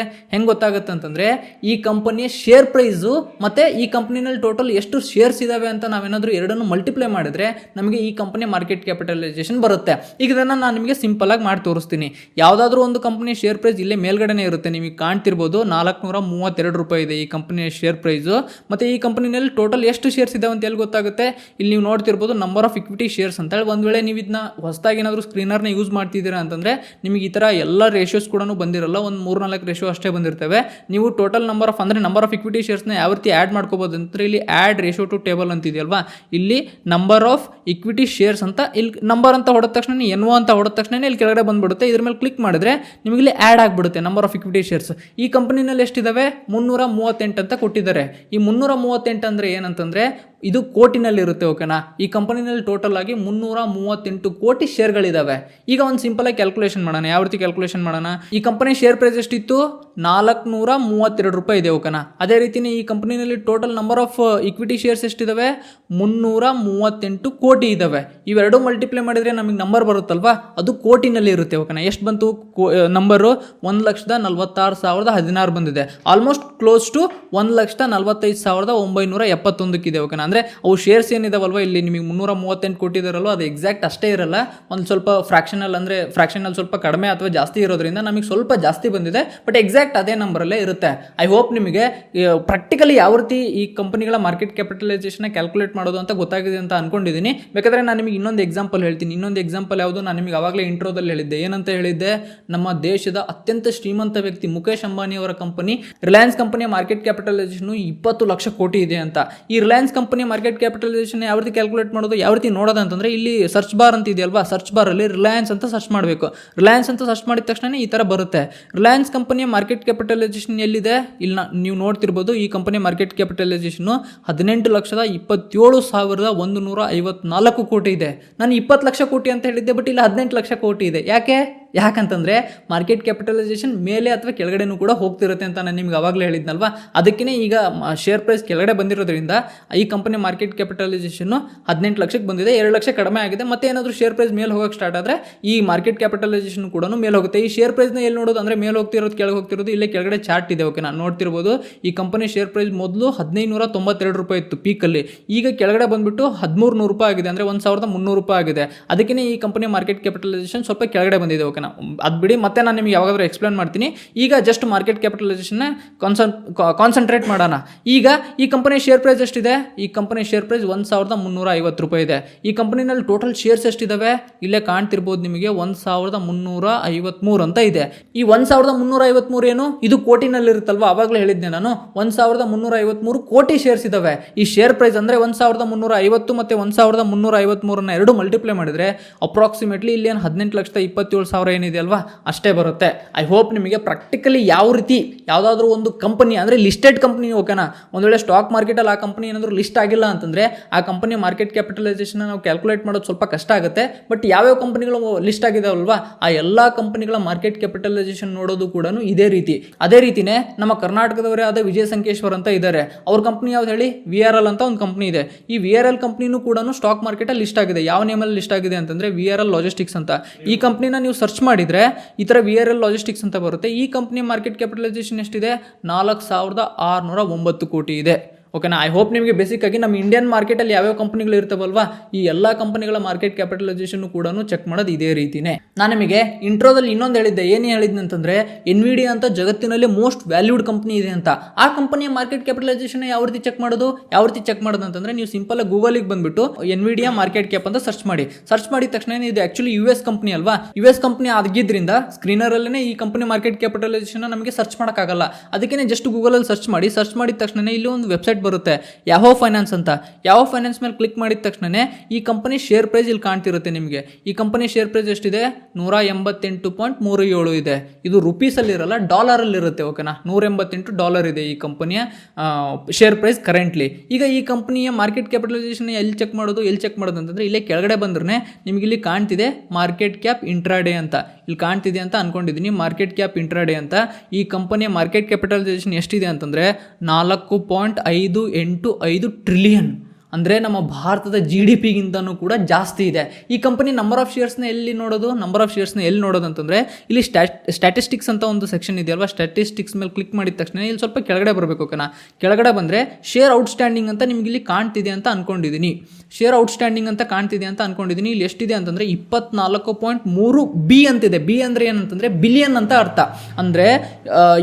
ಅಂತಂದ್ರೆ, ಈ ಕಂಪನಿಯ ಶೇರ್ ಪ್ರೈಸು ಮತ್ತೆ ಈ ಕಂಪನಿನಲ್ಲಿ ಟೋಟಲ್ ಎಷ್ಟು ಶೇರ್ಸ್ ಇದಾವೆ ಅಂತ ನಾವೇನಾದರೂ ಎರಡನ್ನು ಮಲ್ಟಿಪ್ಲೈ ಮಾಡಿದ್ರೆ ನಮಗೆ ಈ ಕಂಪನಿಯ ಮಾರ್ಕೆಟ್ ಕ್ಯಾಪಿಟಲೈಸೇಷನ್ ಬರುತ್ತೆ. ಈಗ ಇದನ್ನು ನಾನು ನಿಮಗೆ ಸಿಂಪಲ್ ಆಗಿ ಮಾಡಿ ತೋರಿಸ್ತೀನಿ. ಯಾವುದಾದ್ರೂ ಒಂದು ಕಂಪನಿಯ ಶೇರ್ ಪ್ರೈಸ್ ಇಲ್ಲೇ ಮೇಲ್ಗಡೆನೇ ಇರುತ್ತೆ, ನಿಮಗೆ ಕಾಣ್ತಿರ್ಬೋದು. 432 ರೂಪಾಯಿ ಇದೆ ಈ ಕಂಪನಿಯ ಶೇರ್ ಪ್ರೈಸು. ಮತ್ತೆ ಈ ಕಂಪನಿನಲ್ಲಿ ಟೋಟಲ್ ಎಷ್ಟು ಶೇರ್ಸ್ ಇದಾವೆ ಅಂತ ಎಲ್ಲಿ ಗೊತ್ತಾಗುತ್ತೆ? ಇಲ್ಲಿ ನೀವು ನೋಡ್ತಿರ್ಬೋದು ನಂಬರ್ ಆಫ್ ಇಕ್ವಿಟಿ ಶೇರ್ಸ್ ಅಂತ ಹೇಳಿ. ಒಂದು ವೇಳೆ ನೀವು ಇದನ್ನ ಹೊಸದಾಗಿ ಏನಾದರೂ ಸ್ಕ್ರೀನರ್ನ ಯೂಸ್ ಮಾಡ್ತಿದ್ದೀರಾ ಅಂತಂದರೆ ನಿಮಗೆ ಈ ಥರ ಎಲ್ಲ ರೇಷಿಯೋಸ್ ಕೂಡ ಬಂದಿರಲ್ಲ, ಒಂದು 3-4 ರೇಷಿಯೋ ಅಷ್ಟೇ ಬಂದಿರ್ತವೆ. ನೀವು ಟೋಟಲ್ ನಂಬರ್ ಆಫ್ ಇಕ್ವಿಟಿ ಶೇರ್ಸ್ನ ಯಾವ ರೀತಿ ಆ್ಯಡ್ ಮಾಡ್ಕೋಬೋದು ಅಂದರೆ ಇಲ್ಲಿ ಆ್ಯಡ್ ರೇಷಿಯೋ ಟು ಟೇಬಲ್ ಅಂತಿದೆಯಲ್ವಾ, ಇಲ್ಲಿ ನಂಬರ್ ಆಫ್ ಇಕ್ವಿಟಿ ಶೇರ್ಸ್ ಅಂತ ಇಲ್ಲಿ ನಂಬರ್ ಅಂತ ಹೊಡೆದ ತಕ್ಷಣ ಎನ್ಒ ಅಂತ ಹೊಡೆದ ತಕ್ಷಣ ಇಲ್ಲಿ ಕೆಳಗಡೆ ಬಂದ್ಬಿಡುತ್ತೆ. ಇದ್ರ ಮೇಲೆ ಕ್ಲಿಕ್ ಮಾಡಿದ್ರೆ ನಿಮಗೆ ಇಲ್ಲಿ ಆ್ಯಡ್ ಆಗಿಬಿಡುತ್ತೆ ನಂಬರ್ ಆಫ್ ಇಕ್ವಿಟಿ ಶೇರ್ಸ್. ಈ ಕಂಪನಿನಲ್ಲಿ ಎಷ್ಟಿದಾವೆ? 338 ಅಂತ ಕೊಟ್ಟಿದ್ದಾರೆ. ಈ 338 ಅಂದರೆ ಏನಂತಂದರೆ ಇದು ಕೋಟಿನಲ್ಲಿ ಇರುತ್ತೆ. ಓಕೆನಾ, ಈ ಕಂಪನಿನಲ್ಲಿ ಟೋಟಲ್ ಆಗಿ 338 ಕೋಟಿ ಶೇರ್ಗಳಿದಾವೆ. ಈಗ ಒಂದು ಸಿಂಪಲ್ ಆಗಿ ಕ್ಯಾಲ್ಕುಲೇಷನ್ ಮಾಡೋಣ. ಯಾವ ರೀತಿ ಕ್ಯಾಲ್ಕುಲೇಷನ್ ಮಾಡೋಣ? ಈ ಕಂಪನಿ ಶೇರ್ ಪ್ರೈಸ್ ಎಷ್ಟಿತ್ತು? 432 ರೂಪಾಯಿ ಇದೆ. ಓಕೆನಾ, ಅದೇ ರೀತಿನೇ ಈ ಕಂಪನಿನಲ್ಲಿ total number of equity shares ಎಷ್ಟಿದಾವೆ? 338 ಕೋಟಿ ಇದಾವೆ. ಇವೆರಡು ಮಲ್ಟಿಪ್ಲೈ ಮಾಡಿದ್ರೆ ನಮಗೆ ನಂಬರ್ ಬರುತ್ತಲ್ವಾ, ಅದು ಕೋಟಿನಲ್ಲಿ ಇರುತ್ತೆ. ಓಕೆನಾ, ಎಷ್ಟು ಬಂತು ನಂಬರು? 1,46,016 ಬಂದಿದೆ. ಆಲ್ಮೋಸ್ಟ್ ಕ್ಲೋಸ್ ಟು 1,45,971 ಇದೆ. ಓಕೆನಾ, ಅಂದರೆ ಅವು ಶೇರ್ಸ್ ಏನಿದಾವಲ್ವ, ಇಲ್ಲಿ ನಿಮಗೆ 338 ಕೊಟ್ಟಿದ್ದಾರಲ್ವ, ಅದು ಎಕ್ಸಾಕ್ಟ್ ಅಷ್ಟೇ ಇರಲ್ಲ. ಒಂದು ಸ್ವಲ್ಪ ಫ್ರಾಕ್ಷನಲ್ಲಿ ಸ್ವಲ್ಪ ಕಡಿಮೆ ಅಥವಾ ಜಾಸ್ತಿ ಇರೋದ್ರಿಂದ ನಮಗೆ ಸ್ವಲ್ಪ ಜಾಸ್ತಿ ಬಂದಿದೆ, ಬಟ್ ಎಕ್ಸಾಕ್ಟ್ ಅದೇ ನಂಬರಲ್ಲೇ ಇರುತ್ತೆ. ಐ ಹೋಪ್ ನಿಮಗೆ ಪ್ರಾಕ್ಟಿಕಲಿ ಯಾವ ರೀತಿ ಈ ಕಂಪನಿಗಳ ಮಾರ್ಕೆಟ್ ಕ್ಯಾಪಿಟಲೈಸೇಷನ್ ಕ್ಯಾಲ್ಕುಲೇಟ್ ಮಾಡೋದು ಅಂತ ಗೊತ್ತಾಗಿದೆ ಅಂತ ಅನ್ಕೊಂಡಿದ್ದೀನಿ. ಬೇಕಾದ್ರೆ ನಾನು ನಿಮಗೆ ಇನ್ನೊಂದು ಎಕ್ಸಾಂಪಲ್ ಹೇಳ್ತೀನಿ. ಇನ್ನೊಂದು ಎಕ್ಸಾಂಪಲ್ ಯಾವುದು? ನಾನು ನಿಮಗೆ ಆವಾಗಲೇ ಇಂಟ್ರೋದಲ್ಲಿ ಹೇಳಿದ್ದೆ. ಏನಂತ ಹೇಳಿದ್ದೆ? ನಮ್ಮ ದೇಶದ ಅತ್ಯಂತ ಶ್ರೀಮಂತ ವ್ಯಕ್ತಿ ಮುಖೇಶ್ ಅಂಬಾನಿ ಅವರ ಕಂಪನಿ ರಿಲಯನ್ಸ್ ಕಂಪನಿಯ ಮಾರ್ಕೆಟ್ ಕ್ಯಾಪಿಟಲೈಸೇಷನ್ 20 ಲಕ್ಷ ಕೋಟಿ ಇದೆ ಅಂತ. ಈ ರಿಲಯನ್ಸ್ ಕಂಪನಿ ಮಾರ್ಕೆಟ್ ಕ್ಯಾಪಿಟಲೈಸೇಷನ್ ಯಾವ ರೀತಿ ಕ್ಯಾಲ್ಕುಲೇಟ್ ಮಾಡೋದು, ಯಾವ ರೀತಿ ನೋಡೋದು ಅಂತಂದ್ರೆ ಇಲ್ಲಿ ಸರ್ಚ್ ಬಾರ್ ಅಂತ ಇದೆಯಲ್ವಾ, ಸರ್ಚ್ ಬಾರ್ ಅಲ್ಲಿ ರಿಲಯನ್ಸ್ ಅಂತ ಸರ್ಚ್ ಮಾಡಬೇಕು. ರಿಲಯನ್ಸ್ ಅಂತ ಸರ್ಚ್ ಮಾಡಿದ ತಕ್ಷಣ ಈ ತರ ಬರುತ್ತೆ. ರಿಲಯನ್ಸ್ ಕಂಪನಿಯ ಮಾರ್ಕೆಟ್ ಕ್ಯಾಪಿಟಲೈಸೇಷನ್ ಎಲ್ಲಿದೆ? ಇಲ್ಲಿ ನೀವು ನೋಡ್ತಿರ್ಬೋದು. ಈ ಕಂಪನಿ ಮಾರ್ಕೆಟ್ ಕ್ಯಾಪಿಟಲೈಸೇಷನ್ 18,27,154 ಕೋಟಿ ಇದೆ. ನಾನು 20 ಲಕ್ಷ ಕೋಟಿ ಅಂತ ಹೇಳಿದ್ದೆ, ಬಟ್ ಇಲ್ಲಿ 18 ಲಕ್ಷ ಕೋಟಿ ಇದೆ. ಯಾಕಂತಂದ್ರೆ ಮಾರ್ಕೆಟ್ ಕ್ಯಾಪಿಟಲೈಸೇಷನ್ ಮೇಲೆ ಅಥವಾ ಕೆಳಗಡೆನೂ ಕೂಡ ಹೋಗ್ತಿರುತ್ತೆ ಅಂತ ನಾನು ನಿಮ್ಗೆ ಅವಾಗಲೇ ಹೇಳಿದ್ನಲ್ವಾ. ಅದಕ್ಕೇ ಈಗ ಶೇರ್ ಪ್ರೈಸ್ ಕೆಳಗಡೆ ಬಂದಿರೋದ್ರಿಂದ ಈ ಕಂಪನಿ ಮಾರ್ಕೆಟ್ ಕ್ಯಾಪಿಟಲೈಸೇಷನ್ 18 ಲಕ್ಷಕ್ಕೆ ಬಂದಿದೆ. 2 ಲಕ್ಷ ಕಡಿಮೆ ಆಗಿದೆ. ಮತ್ತೆ ಏನಾದರೂ ಶೇರ್ ಪ್ರೈಸ್ ಮೇಲೆ ಹೋಗಕ್ಕೆ ಸ್ಟಾರ್ಟ್ ಆದರೆ ಈ ಮಾರ್ಕೆಟ್ ಕ್ಯಾಪಿಟಲೈಸೇಷನ್ ಕೂಡ ಮೇಲೆ ಹೋಗುತ್ತೆ. ಈ ಶೇರ್ ಪ್ರೈಸ್ನ ಎಲ್ಲಿ ನೋಡೋದು ಅಂದರೆ ಮೇಲೆ ಹೋಗ್ತಿರೋದು, ಕೆಳಗೆ ಹೋಗ್ತಿರೋದು, ಇಲ್ಲೇ ಕೆಳಗಡೆ ಚಾರ್ಟ್ ಇದೆ. ಓಕೆ, ನಾನು ನೋಡ್ತಿರ್ಬೋದು. ಈ ಕಂಪನಿ ಶೇರ್ ಪ್ರೈಸ್ ಮೊದಲು 1,592 ರೂಪಾಯಿ ಇತ್ತು ಪೀಕಲ್ಲಿ. ಈಗ ಕೆಳಗಡೆ ಬಂದ್ಬಿಟ್ಟು 1,300 ರೂಪಾಯಿ ಆಗಿದೆ, ಅಂದರೆ 1,300 ರೂಪಾಯಿ ಆಗಿದೆ. ಅದಕ್ಕೇ ಈ ಕಂಪನಿ ಮಾರ್ಕೆಟ್ ಕ್ಯಾಪಿಟಲೈಸೇಷನ್ ಸ್ವಲ್ಪ ಕೆಳಗಡೆ ಬಂದಿದೆ. ಓಕೆನಾ, ಅದು ಬಿಡಿ, ಮತ್ತೆ ನಾನು ನಿಮಗೆ ಯಾವಾಗಾದ್ರೂ ಎಕ್ಸ್ಪ್ಲೇನ್ ಮಾಡ್ತೀನಿ. ಈಗ ಜಸ್ಟ್ ಮಾರ್ಕೆಟ್ ಕ್ಯಾಪಿಟಲೈಸೇಷನ್ ಕಾನ್ಸಂಟ್ರೇಟ್ ಮಾಡೋಣ. ಈಗ ಈ ಕಂಪನಿ ಶೇರ್ ಪ್ರೈಸ್ ಎಷ್ಟಿದೆ? ಈ ಕಂಪನಿ ಶೇರ್ ಪ್ರೈಸ್ 1,350 ರೂಪಾಯಿ ಇದೆ. ಈ ಕಂಪನಿನಲ್ಲಿ ಟೋಟಲ್ ಶೇರ್ಸ್ ಎಷ್ಟಿದಾವೆ? ಇಲ್ಲೇ ಕಾಣ್ತಿರ್ಬೋದು ನಿಮಗೆ, 1,353 ಅಂತ ಇದೆ. ಈ 1,353 ಏನು? ಇದು ಕೋಟಿನಲ್ಲಿ ಇರುತ್ತಲ್ವಾ, ಅವಾಗಲೇ ಹೇಳಿದ್ದೆ ನಾನು. 1,353 ಕೋಟಿ ಶೇರ್ಸ್ ಇದಾವೆ. ಈ ಶೇರ್ ಪ್ರೈಸ್ ಅಂದರೆ 1,350 ಮತ್ತು 1,353 ಎರಡು ಮಲ್ಟಿಪ್ಲೈ ಮಾಡಿದ್ರೆ ಅಪ್ರಾಕ್ಸಿಮೇಟ್ಲಿ ಇಲ್ಲಿ ಏನು 18,27,000 ಏನಿದೆ ಅಲ್ವಾ, ಅಷ್ಟೇ ಬರುತ್ತೆ. ಐ ಹೋಪ್ ನಿಮಗೆ ಪ್ರಾಕ್ಟಿಕಲಿ ಯಾವ ರೀತಿ ಯಾವುದಾದ್ರೂ ಒಂದು ಕಂಪನಿ ಅಂದರೆ ಲಿಸ್ಟೆಡ್ ಕಂಪನಿ, ಓಕೆನಾ, ಒಂದು ವೇಳೆ ಸ್ಟಾಕ್ ಮಾರ್ಕೆಟಲ್ಲಿ ಆ ಕಂಪನಿ ಏನಾದರೂ ಲಿಸ್ಟ್ ಆಗಿಲ್ಲ ಅಂತಂದರೆ ಆ ಕಂಪನಿ ಮಾರ್ಕೆಟ್ ಕ್ಯಾಪಿಟಲೈಸೇಷನ್ ನಾವು ಕ್ಯಾಲ್ಕುಲೇಟ್ ಮಾಡೋದು ಸ್ವಲ್ಪ ಕಷ್ಟ ಆಗುತ್ತೆ. ಬಟ್ ಯಾವ್ಯಾವ ಕಂಪನಿಗಳು ಲಿಸ್ಟ್ ಆಗಿದಾವಲ್ವಾ, ಆ ಎಲ್ಲ ಕಂಪನಿಗಳ ಮಾರ್ಕೆಟ್ ಕ್ಯಾಪಿಟಲೈಸೇಷನ್ ನೋಡೋದು ಕೂಡ ಇದೇ ರೀತಿ. ಅದೇ ರೀತಿನೇ ನಮ್ಮ ಕರ್ನಾಟಕದವರೇ ಆದ ವಿಜಯ ಸಂಕೇಶ್ವರ್ ಅಂತ ಇದ್ದಾರೆ. ಅವ್ರ ಕಂಪನಿ ಯಾವ್ದು ಹೇಳಿ? VRL ಅಂತ ಒಂದು ಕಂಪನಿ ಇದೆ. ಈ VRL ಕಂಪನಿನೂ ಕೂಡ ಸ್ಟಾಕ್ ಮಾರ್ಕೆಟಲ್ಲಿ ಲಿಸ್ಟ್ ಆಗಿದೆ. ಯಾವ ನೇಮಲ್ಲಿ ಲಿಸ್ಟ್ ಆಗಿದೆ ಅಂತಂದ್ರೆ VRL ಲಾಜಿಸ್ಟಿಕ್ಸ್ ಅಂತ. ಈ ಕಂಪನಿನ ನೀವು ಸರ್ಚ್ ಮಾಡಿದ್ರೆ ಈ ಥರ VRL ಲಾಜಿಸ್ಟಿಕ್ಸ್ ಅಂತ ಬರುತ್ತೆ. ಈ ಕಂಪನಿ ಮಾರ್ಕೆಟ್ ಕ್ಯಾಪಿಟಲೈಸೇಷನ್ ಎಷ್ಟಿದೆ? 4,609 ಕೋಟಿ ಇದೆ. ಓಕೆನಾ, ಐ ಹೋಪ್ ನಿಮಗೆ ಬೇಸಿಕ್ ಆಗಿ ನಮ್ಮ ಇಂಡಿಯನ್ ಮಾರ್ಕೆಟಲ್ಲಿ ಯಾವ್ಯಾವ ಕಂಪನಿಗಳು ಇರ್ತಾವಲ್ವಾ, ಈ ಎಲ್ಲ ಕಂಪನಿಗಳ ಮಾರ್ಕೆಟ್ ಕ್ಯಾಪಿಟಲೈಸೇಷನ್ ಕೂಡ ಚೆಕ್ ಮಾಡೋದು ಇದೇ ರೀತಿನೇ. ನಾನು ನಿಮಗೆ ಇಂಟ್ರೋದಲ್ಲಿ ಇನ್ನೊಂದು ಹೇಳಿದ್ದೆ. ಏನು ಹೇಳಿದ್ದೆ ಅಂತಂದ್ರೆ ಎನ್ವಿಡಿಯಾ ಅಂತ ಜಗತ್ತಿನಲ್ಲಿ ಮೋಸ್ಟ್ ವ್ಯಾಲ್ಯೂಡ್ ಕಂಪನಿ ಇದೆ ಅಂತ. ಆ ಕಂಪನಿಯ ಮಾರ್ಕೆಟ್ ಕ್ಯಾಪಿಟಲೈಸೇಷನ್ ಯಾವ ರೀತಿ ಚೆಕ್ ಮಾಡೋದು ಅಂತಂದ್ರೆ ನೀವು ಸಿಂಪಲ್ ಆಗಿ ಗೂಗಲಿಗೆ ಬಂದ್ಬಿಟ್ಟು ಎನ್ವಿಡಿಯಾ ಮಾರ್ಕೆಟ್ ಕ್ಯಾಪ್ ಅಂತ ಸರ್ಚ್ ಮಾಡಿದ ತಕ್ಷಣ ಇದು ಆಕ್ಚುಲಿ US ಕಂಪನಿ ಅಲ್ವಾ. US ಕಂಪನಿ ಆಗಿದ್ರಿಂದ ಸ್ಕ್ರೀನರ್ ಅಲ್ಲೇ ಈ ಕಂಪನಿ ಮಾರ್ಕೆಟ್ ಕ್ಯಾಪಿಟಲೈಸೇಷನ್ ನಮಗೆ ಸರ್ಚ್ ಮಾಡೋಕ್ಕಾಗಲ್ಲ. ಅದಕ್ಕೆ ಜಸ್ಟ್ ಗೂಗಲಲ್ಲಿ ಸರ್ಚ್ ಮಾಡಿದ ತಕ್ಷಣ ಇಲ್ಲಿ ಒಂದು ವೆಬ್ಸೈಟ್ ಬರುತ್ತೆ, ಯಾಹೋ ಫೈನಾನ್ಸ್ ಅಂತ. ಯಾಹೋ ಫೈನಾನ್ಸ್ ಮೇಲೆ ಕ್ಲಿಕ್ ಮಾಡಿದ ತಕ್ಷಣ ಈ ಕಂಪನಿ ಶೇರ್ ಪ್ರೈಸ್ ಇಲ್ಲಿ ಕಾಣ್ತಿರುತ್ತೆ ನಿಮಗೆ. ಈ ಕಂಪನಿ ಶೇರ್ ಪ್ರೈಸ್ ಎಷ್ಟಿದೆ? 188.37 ಇದೆ. ಇದು ರುಪೀಸ್ ಅಲ್ಲಿ ಇರಲ್ಲ, ಡಾಲರ್ ಅಲ್ಲಿ ಇರುತ್ತೆ. ಓಕೆನಾ, $188 ಇದೆ ಈ ಕಂಪನಿಯ ಶೇರ್ ಪ್ರೈಸ್ ಕರೆಂಟ್ಲಿ. ಈಗ ಈ ಕಂಪನಿಯ ಮಾರ್ಕೆಟ್ ಕ್ಯಾಪಿಟಲೈಸೇಷನ್ ಎಲ್ಲಿ ಚೆಕ್ ಮಾಡೋದು ಅಂತಂದ್ರೆ ಇಲ್ಲೇ ಕೆಳಗಡೆ ಬಂದ್ರೆ ನಿಮಗೆ ಇಲ್ಲಿ ಕಾಣ್ತಿದೆ ಮಾರ್ಕೆಟ್ ಕ್ಯಾಪ್ ಇಂಟ್ರಾಡೇ ಅಂತ. ಇಲ್ಲಿ ಕಾಣ್ತಿದೆ ಅಂತ ಅನ್ಕೊಂಡಿದ್ದೀನಿ, ಮಾರ್ಕೆಟ್ ಕ್ಯಾಪ್ ಇಂಟ್ರಾಡೇ ಅಂತ. ಈ ಕಂಪನಿಯ ಮಾರ್ಕೆಟ್ ಕ್ಯಾಪಿಟಲೈಸೇಷನ್ ಎಷ್ಟಿದೆ ಅಂತಂದ್ರೆ 4.585 ಟ್ರಿಲಿಯನ್, ಅಂದರೆ ನಮ್ಮ ಭಾರತದ GDP ಗಿಂತನೂ ಕೂಡ ಜಾಸ್ತಿ ಇದೆ. ಈ ಕಂಪನಿ ನಂಬರ್ ಆಫ್ ಶೇರ್ಸ್ನ ಎಲ್ಲಿ ನೋಡೋದು ಅಂತಂದರೆ ಇಲ್ಲಿ ಸ್ಟ್ಯಾಟಿಸ್ಟಿಕ್ಸ್ ಅಂತ ಒಂದು ಸೆಕ್ಷನ್ ಇದೆಯಲ್ವಾ, ಸ್ಟ್ಯಾಟಿಸ್ಟಿಕ್ಸ್ ಮೇಲೆ ಕ್ಲಿಕ್ ಮಾಡಿದ ತಕ್ಷಣ ಇಲ್ಲಿ ಸ್ವಲ್ಪ ಕೆಳಗಡೆ ಬರಬೇಕು. ಓಕೆನಾ, ಕೆಳಗಡೆ ಬಂದರೆ ಶೇರ್ ಔಟ್ಸ್ಟ್ಯಾಂಡಿಂಗ್ ಅಂತ ನಿಮ್ಗೆ ಇಲ್ಲಿ ಕಾಣ್ತಿದೆ ಅಂತ ಅನ್ಕೊಂಡಿದ್ದೀನಿ. ಇಲ್ಲಿ ಎಷ್ಟಿದೆ ಅಂತಂದರೆ 24.3 B ಅಂತಿದೆ. B ಅಂದರೆ ಏನಂತಂದರೆ ಬಿಲಿಯನ್ ಅಂತ ಅರ್ಥ. ಅಂದರೆ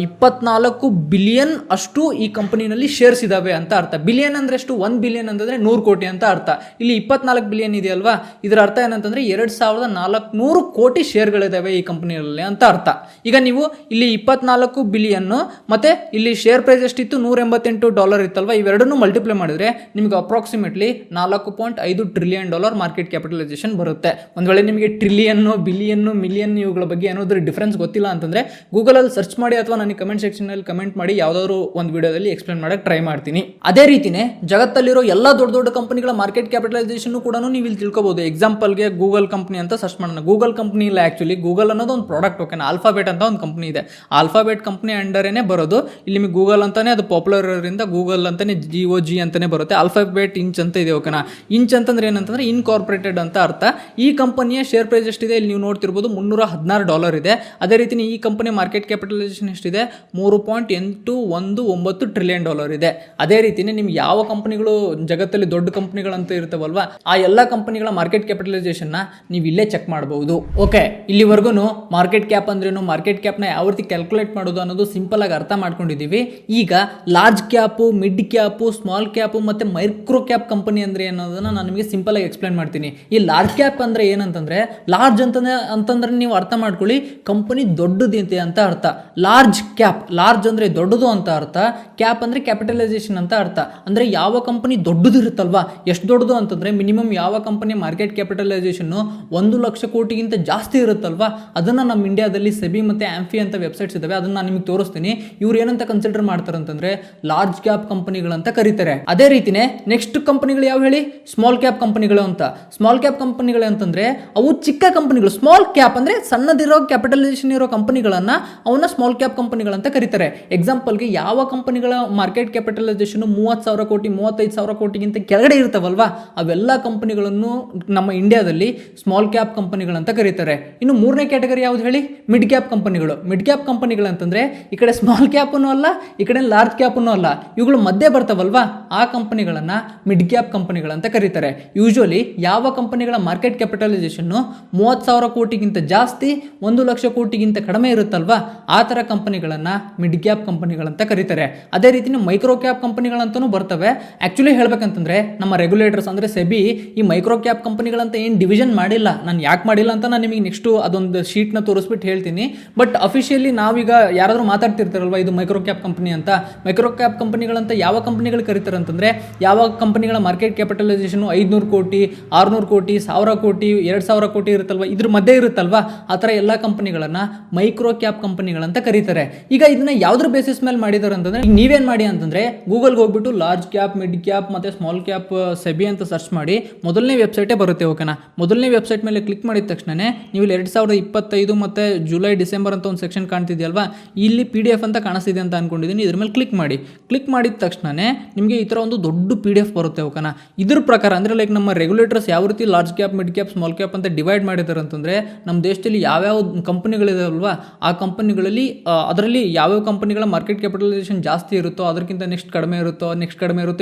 24 ಬಿಲಿಯನ್ ಅಷ್ಟು ಈ ಕಂಪನಿನಲ್ಲಿ ಶೇರ್ಸ್ ಇದಾವೆ ಅಂತ ಅರ್ಥ. ಬಿಲಿಯನ್ ಅಂದರೆ ಎಷ್ಟು? 1 ಬಿಲಿಯನ್ ಅಂತಂದರೆ 100 ಕೋಟಿ ಅಂತ ಅರ್ಥ. ಇಲ್ಲಿ 24 ಬಿಲಿಯನ್ ಇದೆಯಲ್ವಾ, ಇದರ ಅರ್ಥ ಏನಂತಂದ್ರೆ 2400 ಕೋಟಿ ಶೇರ್ಗಳಿದಾವೆ ಈ ಕಂಪನಿಯಲ್ಲಿ ಅಂತ ಅರ್ಥ. ಈಗ ನೀವು ಇಲ್ಲಿ 24 ಬಿಲಿಯನ್ ಮತ್ತೆ ಇಲ್ಲಿ ಶೇರ್ ಪ್ರೈಸ್ ಎಷ್ಟಿತ್ತು, $188 ಇತ್ತಲ್ವಾ, ಇವೆರಡನ್ನು ಮಲ್ಟಿಪ್ಲೈ ಮಾಡಿದ್ರೆ ನಿಮಗೆ ಅಪ್ರಾಕ್ಸಿಮೇಟ್ಲಿ $4.5 ಟ್ರಿಲಿಯನ್ ಮಾರ್ಕೆಟ್ ಕ್ಯಾಪಿಟಲೈಸೇಷನ್ ಬರುತ್ತೆ. ಒಂದ್ ವೇಳೆ ನಿಮಗೆ ಟ್ರಿಲಿಯನ್, ಬಿಲಿಯನ್, ಮಿಲಿಯನ್ ಇವುಗಳ ಬಗ್ಗೆ ಏನಾದರೂ ಡಿಫರೆನ್ಸ್ ಗೊತ್ತಿಲ್ಲ ಅಂತಂದ್ರೆ ಗೂಗಲ್ ಅಲ್ಲಿ ಸರ್ಚ್ ಮಾಡಿ ಅಥವಾ ನನಗೆ ಕಮೆಂಟ್ ಸೆಕ್ಷನ್ ಅಲ್ಲಿ ಕಮೆಂಟ್ ಮಾಡಿ, ಯಾವ್ದಾದ್ರು ಒಂದು ವಿಡಿಯೋದಲ್ಲಿ ಎಕ್ಸ್ಪ್ಲೇನ್ ಮಾಡಕ್ಕೆ ಟ್ರೈ ಮಾಡ್ತೀನಿ. ಅದೇ ರೀತಿನೇ ಜಗತ್ತಲ್ಲಿರೋ ಎಲ್ಲ ದೊಡ್ಡ ದೊಡ್ಡ ಕಂಪನಿಗಳ ಮಾರ್ಕೆಟ್ ಕ್ಯಾಪಿಟಲೈಸೇಷನ್ ಕೂಡ ನೀವು ಇಲ್ಲಿ ತಿಳ್ಕೊಬಹುದು. ಎಕ್ಸಾಂಪಲ್ಗೆ ಗೂಗಲ್ ಕಂಪನಿ ಅಂತ ಸರ್ಚ್ ಮಾಡೋಣ. ಗೂಗಲ್ ಕಂಪನಿ ಇಲ್ಲ, ಆಕ್ಚುಲಿ ಗೂಗಲ್ ಅನ್ನೋದು ಒಂದು ಪ್ರಾಡಕ್ಟ್. ಓಕೆನಾ, ಆಲ್ಫಾಬೆಟ್ ಅಂತ ಒಂದು ಕಂಪನಿ ಇದೆ. ಆಲ್ಫಾಬೆಟ್ ಕಂಪನಿ ಅಂಡರೇನೆ ಬರೋದು. ಇಲ್ಲಿ ನಿಮಗೆ ಗೂಗಲ್ ಅಂತಾನೆ ಅದು ಪಾಪ್ಯುಲರ್ ಇರೋದ್ರಿಂದ ಗೂಗಲ್ ಅಂತಾನೆ GOG ಅಂತಾನೆ ಬರುತ್ತೆ. ಆಲ್ಫಾಬೆಟ್ ಇಂಚ್ ಅಂತ ಇದೆ. ಓಕೆನಾ, ಇಂಚ್ ಅಂತಂದ್ರೆ ಏನಂತಂದ್ರೆ ಇನ್ಕಾರ್ಪೊರೇಟೆಡ್ ಅಂತ ಅರ್ಥ. ಈ ಕಂಪನಿಯ ಶೇರ್ ಪ್ರೈಸ್ ಎಷ್ಟಿದೆ ಇಲ್ಲಿ ನೀವು ನೋಡ್ತಿರ್ಬೋದು, $316 ಇದೆ. ಅದೇ ರೀತಿ ಈ ಕಂಪನಿ ಮಾರ್ಕೆಟ್ ಕ್ಯಾಪಿಟಲೈಸೇಷನ್ ಎಷ್ಟಿದೆ, $3.819 ಟ್ರಿಲಿಯನ್ ಇದೆ. ಅದೇ ರೀತಿನೇ ನಿಮ್ಗೆ ಯಾವ ಕಂಪನಿಗಳು ಜಗತ್ತಲ್ಲಿ ದೊಡ್ಡ ಕಂಪನಿಗಳಂತ ಇರ್ತಾವಲ್ವಾ, ಆ ಎಲ್ಲ ಕಂಪನಿಗಳ ಮಾರ್ಕೆಟ್ ಕ್ಯಾಪಿಟಲೈಸೇಷನ್ ನೀವು ಇಲ್ಲೇ ಚೆಕ್ ಮಾಡಬಹುದು. ಓಕೆ, ಇಲ್ಲಿವರೆಗೂ ಮಾರ್ಕೆಟ್ ಕ್ಯಾಪ್ ಅಂದ್ರೇನು, ಮಾರ್ಕೆಟ್ ಕ್ಯಾಪ್ನ ಯಾವ ರೀತಿ ಕ್ಯಾಲ್ಕುಲೇಟ್ ಮಾಡೋದು ಅನ್ನೋದು ಸಿಂಪಲ್ ಆಗಿ ಅರ್ಥ ಮಾಡ್ಕೊಂಡಿದ್ದೀವಿ. ಈಗ large cap, mid cap, small cap ಮತ್ತೆ ಮೈಕ್ರೋ ಕ್ಯಾಪ್ ಕಂಪನಿ ಅಂದ್ರೆ ಅನ್ನೋದನ್ನ ನಾನು ನಿಮಗೆ ಸಿಂಪಲ್ ಆಗಿ ಎಕ್ಸ್ಪ್ಲೇನ್ ಮಾಡ್ತೀನಿ. ಈ ಲಾರ್ಜ್ ಕ್ಯಾಪ್ ಅಂದ್ರೆ ಏನಂತಂದ್ರೆ, ಲಾರ್ಜ್ ಅಂತಂದ್ರೆ ನೀವು ಅರ್ಥ ಮಾಡ್ಕೊಳ್ಳಿ, ಕಂಪನಿ ದೊಡ್ಡದಿದೆ ಅಂತ ಅರ್ಥ. ಲಾರ್ಜ್ ಕ್ಯಾಪ್, ಲಾರ್ಜ್ ಅಂದ್ರೆ ದೊಡ್ಡದು ಅಂತ ಅರ್ಥ, ಕ್ಯಾಪ್ ಅಂದ್ರೆ ಕ್ಯಾಪಿಟಲೈಸೇಷನ್ ಅಂತ ಅರ್ಥ. ಅಂದ್ರೆ ಯಾವ ಕಂಪನಿ ದೊಡ್ಡದು ಇರುತ್ತಲ್ವಾ, ಎಷ್ಟು ದೊಡ್ಡದು ಅಂತಂದ್ರೆ ಮಿನಿಮಮ್ ಯಾವ ಕಂಪನಿ ಮಾರ್ಕೆಟ್ ಕ್ಯಾಪಿಟಲೈಸೇಷನ್ 1 ಲಕ್ಷ ಕೋಟಿಗಿಂತ ಜಾಸ್ತಿ ಇರುತ್ತಲ್ವಾ, ಅದನ್ನ ನಮ್ಮ ಇಂಡಿಯಾದಲ್ಲಿ ಸೆಬಿ ಮತ್ತೆ ಆಂಫಿ ಅಂತ ವೆಬ್ಸೈಟ್ಸ್ ಇದಾವೆ, ಅದನ್ನ ನಾನು ನಿಮಗೆ ತೋರಿಸ್ತೀನಿ. ಇವ್ರು ಏನಂತ ಕನ್ಸಿಡರ್ ಮಾಡ್ತಾರೆ ಅಂತಂದ್ರೆ ಲಾರ್ಜ್ ಕ್ಯಾಪ್ ಕಂಪನಿಗಳಂತ ಕರೀತಾರೆ. ಅದೇ ರೀತಿನೇ ನೆಕ್ಸ್ಟ್ ಕಂಪನಿಗಳು ಯಾವ ಹೇಳಿ, ಸ್ಮಾಲ್ ಕ್ಯಾಪ್ ಕಂಪನಿಗಳು ಅಂತ. ಸ್ಮಾಲ್ ಕ್ಯಾಪ್ ಕಂಪನಿಗಳು ಅಂತಂದ್ರೆ ಅವು ಚಿಕ್ಕ ಕಂಪನಿಗಳು. ಸ್ಮಾಲ್ ಕ್ಯಾಪ್ ಅಂದ್ರೆ ಸಣ್ಣದಿರೋ ಕ್ಯಾಪಿಟಲೈಸೇಷನ್ ಇರೋ ಕಂಪನಿಗಳನ್ನ ಅವನ್ನ ಸ್ಮಾಲ್ ಕ್ಯಾಪ್ ಕಂಪನಿಗಳಂತ ಕರೀತಾರೆ. ಎಕ್ಸಾಂಪಲ್ಗೆ ಯಾವ ಕಂಪನಿಗಳ ಮಾರ್ಕೆಟ್ ಕ್ಯಾಪಿಟಲೈಸೇಷನ್ 30,000 ಕೋಟಿ 35,000 ಕೋಟಿಗಿಂತ ಕೆಳಗಡೆ ಇರ್ತಾವಲ್ವಾ, ಅವೆಲ್ಲ ಕಂಪನಿಗಳನ್ನು ನಮ್ಮ ಇಂಡಿಯಾದಲ್ಲಿ ಸ್ಮಾಲ್ ಕ್ಯಾಪ್ ಕಂಪನಿಗಳಂತ ಕರೀತಾರೆ. ಇನ್ನು ಮೂರನೇ ಕ್ಯಾಟಗರಿ ಯಾವ್ದು ಹೇಳಿ, ಮಿಡ್ ಕ್ಯಾಪ್ ಕಂಪನಿಗಳು. ಮಿಡ್ ಕ್ಯಾಪ್ ಕಂಪನಿಗಳು ಅಂತಂದ್ರೆ ಈ ಕಡೆ ಸ್ಮಾಲ್ ಕ್ಯಾಪ್ನು ಅಲ್ಲ, ಈ ಕಡೆ ಲಾರ್ಜ್ ಕ್ಯಾಪ್ನು ಅಲ್ಲ, ಇವುಗಳು ಮಧ್ಯೆ ಬರ್ತಾವಲ್ವಾ, ಆ ಕಂಪನಿಗಳನ್ನ ಮಿಡ್ ಕ್ಯಾಪ್ ಕಂಪನಿಗಳಂತ ಕರೀತಾರೆ. ಯೂಶುವಲಿ ಯಾವ ಕಂಪನಿಗಳ ಮಾರ್ಕೆಟ್ ಕ್ಯಾಪಿಟಲೈಸೇಷನ್ 30,000 ಕೋಟಿಗಿಂತ ಜಾಸ್ತಿ 1 ಲಕ್ಷ ಕೋಟಿಗಿಂತ ಕಡಿಮೆ ಇರುತ್ತಲ್ವಾ, ಆ ತರ ಕಂಪನಿಗಳನ್ನ ಮಿಡ್ ಕ್ಯಾಪ್ ಕಂಪನಿಗಳಂತ ಕರೀತಾರೆ. ಅದೇ ರೀತಿ ಮೈಕ್ರೋ ಕ್ಯಾಪ್ ಕಂಪನಿಗಳಂತನೂ ಬರ್ತವೆ. ಆಕ್ಚುಲಿ ಹೇಳ್ಬೇಕಂತಂದ್ರೆ ನಮ್ಮ ರೆಗ್ಯುಲೇಟರ್ಸ್ ಅಂದ್ರೆ ಸೆಬಿ ಈ ಮೈಕ್ರೋ ಕ್ಯಾಪ್ ಕಂಪನಿಗಳಂತ ಏನು ಡಿವಿಷನ್ ಮಾಡಿಲ್ಲ. ನಾನು ಯಾಕೆ ಮಾಡಿಲ್ಲ ಅಂತ ನಾನು ನಿಮಗೆ ನೆಕ್ಸ್ಟ್ ಅದೊಂದು ಶೀಟ್ನ ತೋರಿಸ್ಬಿಟ್ಟು ಹೇಳ್ತೀನಿ. ಬಟ್ ಅಫಿಷಿಯಲಿ ನಾವೀಗ ಯಾರಾದರೂ ಮಾತಾಡ್ತಿರ್ತಾರಲ್ವಾ ಇದು ಮೈಕ್ರೋ ಕ್ಯಾಪ್ ಕಂಪನಿ ಅಂತ, ಮೈಕ್ರೋ ಕ್ಯಾಪ್ ಕಂಪನಿಗಳಂತ ಯಾವ ಕಂಪನಿಗಳು ಕರೀತಾರೆ ಅಂತಂದ್ರೆ, ಯಾವ ಕಂಪನಿಗಳ ಮಾರ್ಕೆಟ್ ಕ್ಯಾಪಿಟಲೈಸೇಷನ್ 500 ಕೋಟಿ 600 ಕೋಟಿ 1000 ಕೋಟಿ 2000 ಕೋಟಿ ಇರುತ್ತಲ್ವಾ, ಇದ್ರ ಮಧ್ಯೆ ಇರುತ್ತಲ್ವಾ, ಆ ಥರ ಎಲ್ಲ ಕಂಪನಿಗಳನ್ನ ಮೈಕ್ರೋ ಕ್ಯಾಪ್ ಕಂಪನಿಗಳಂತ ಕರೀತಾರೆ. ಈಗ ಇದನ್ನ ಯಾವ್ದ್ರ ಬೇಸಿಸ್ ಮೇಲೆ ಮಾಡಿದಾರೆ ಅಂತಂದ್ರೆ, ನೀವೇನ್ ಮಾಡಿ ಅಂತಂದ್ರೆ ಗೂಗಲ್ಗೆ ಹೋಗ್ಬಿಟ್ಟು ಲಾರ್ಜ್ ಕ್ಯಾಪ್, ಮಿಡ್ ಕ್ಯಾಪ್ ಮತ್ತೆ ಸ್ಮಾಲ್ ಕ್ಯಾಪ್ ಸೆಬಿ ಅಂತ ಸರ್ಚ್ ಮಾಡಿ, ಮೊದಲನೇ ವೆಬ್ಸೈಟೇ ಬರುತ್ತೆ. ಓಕೆನಾ, ಮೊದಲನೇ ವೆಬ್ಸೈಟ್ ಮೇಲೆ ಕ್ಲಿಕ್ ಮಾಡಿದ ತಕ್ಷಣನೇ ನೀವು 2025 ಮತ್ತೆ ಜುಲೈ ಡಿಸೆಂಬರ್ ಅಂತ ಒಂದು ಸೆಕ್ಷನ್ ಕಾಣ್ತಿದೆಯಲ್ವಾ, ಇಲ್ಲಿ PDF ಅಂತ ಕಾಣಿಸ್ತಿದೆ ಅಂತ ಅನ್ಕೊಂಡಿದ್ದೀನಿ. ಇದ್ರ ಮೇಲೆ ಕ್ಲಿಕ್ ಮಾಡಿ. ಕ್ಲಿಕ್ ಮಾಡಿದ ತಕ್ಷಣನೇ ನಿಮಗೆ ಈ ಥರ ಒಂದು ದೊಡ್ಡ PDF ಬರುತ್ತೆ. ಓಕೆನಾ, ಇದ್ರ ಪ್ರಕಾರ ಅಂದ್ರೆ ಲೈಕ್ ನಮ್ಮ ರೆಗ್ಯುಲೇಟರ್ಸ್ ಯಾವ ರೀತಿ large cap, mid cap, small cap ಅಂತ ಡಿವೈಡ್ ಮಾಡಿದ್ದಾರೆ ಅಂತಂದ್ರೆ, ನಮ್ಮ ದೇಶದಲ್ಲಿ ಯಾವ್ಯಾವ ಕಂಪನಿಗಳಿದಾವಲ್ವಾ ಆ ಕಂಪನಿಗಳಲ್ಲಿ ಅದರಲ್ಲಿ ಯಾವ್ಯಾವ ಕಂಪನಿಗಳ ಮಾರ್ಕೆಟ್ ಕ್ಯಾಪಿಟಲೈಸೇಷನ್ ಜಾಸ್ತಿ ಇರುತ್ತೋ ಅದಕ್ಕಿಂತ ನೆಕ್ಸ್ಟ್ ಕಡಿಮೆ ಇರುತ್ತೋ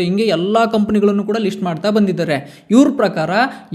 ಹಿಂಗೆ ಎಲ್ಲ ಕಂಪನಿಗಳನ್ನು ಕೂಡ ಲಿಸ್ಟ್ ಮಾಡ್ತಾ ಬಂದಿದ್ದಾರೆ. ಇವ್ರ ಪ್ರಕಾರ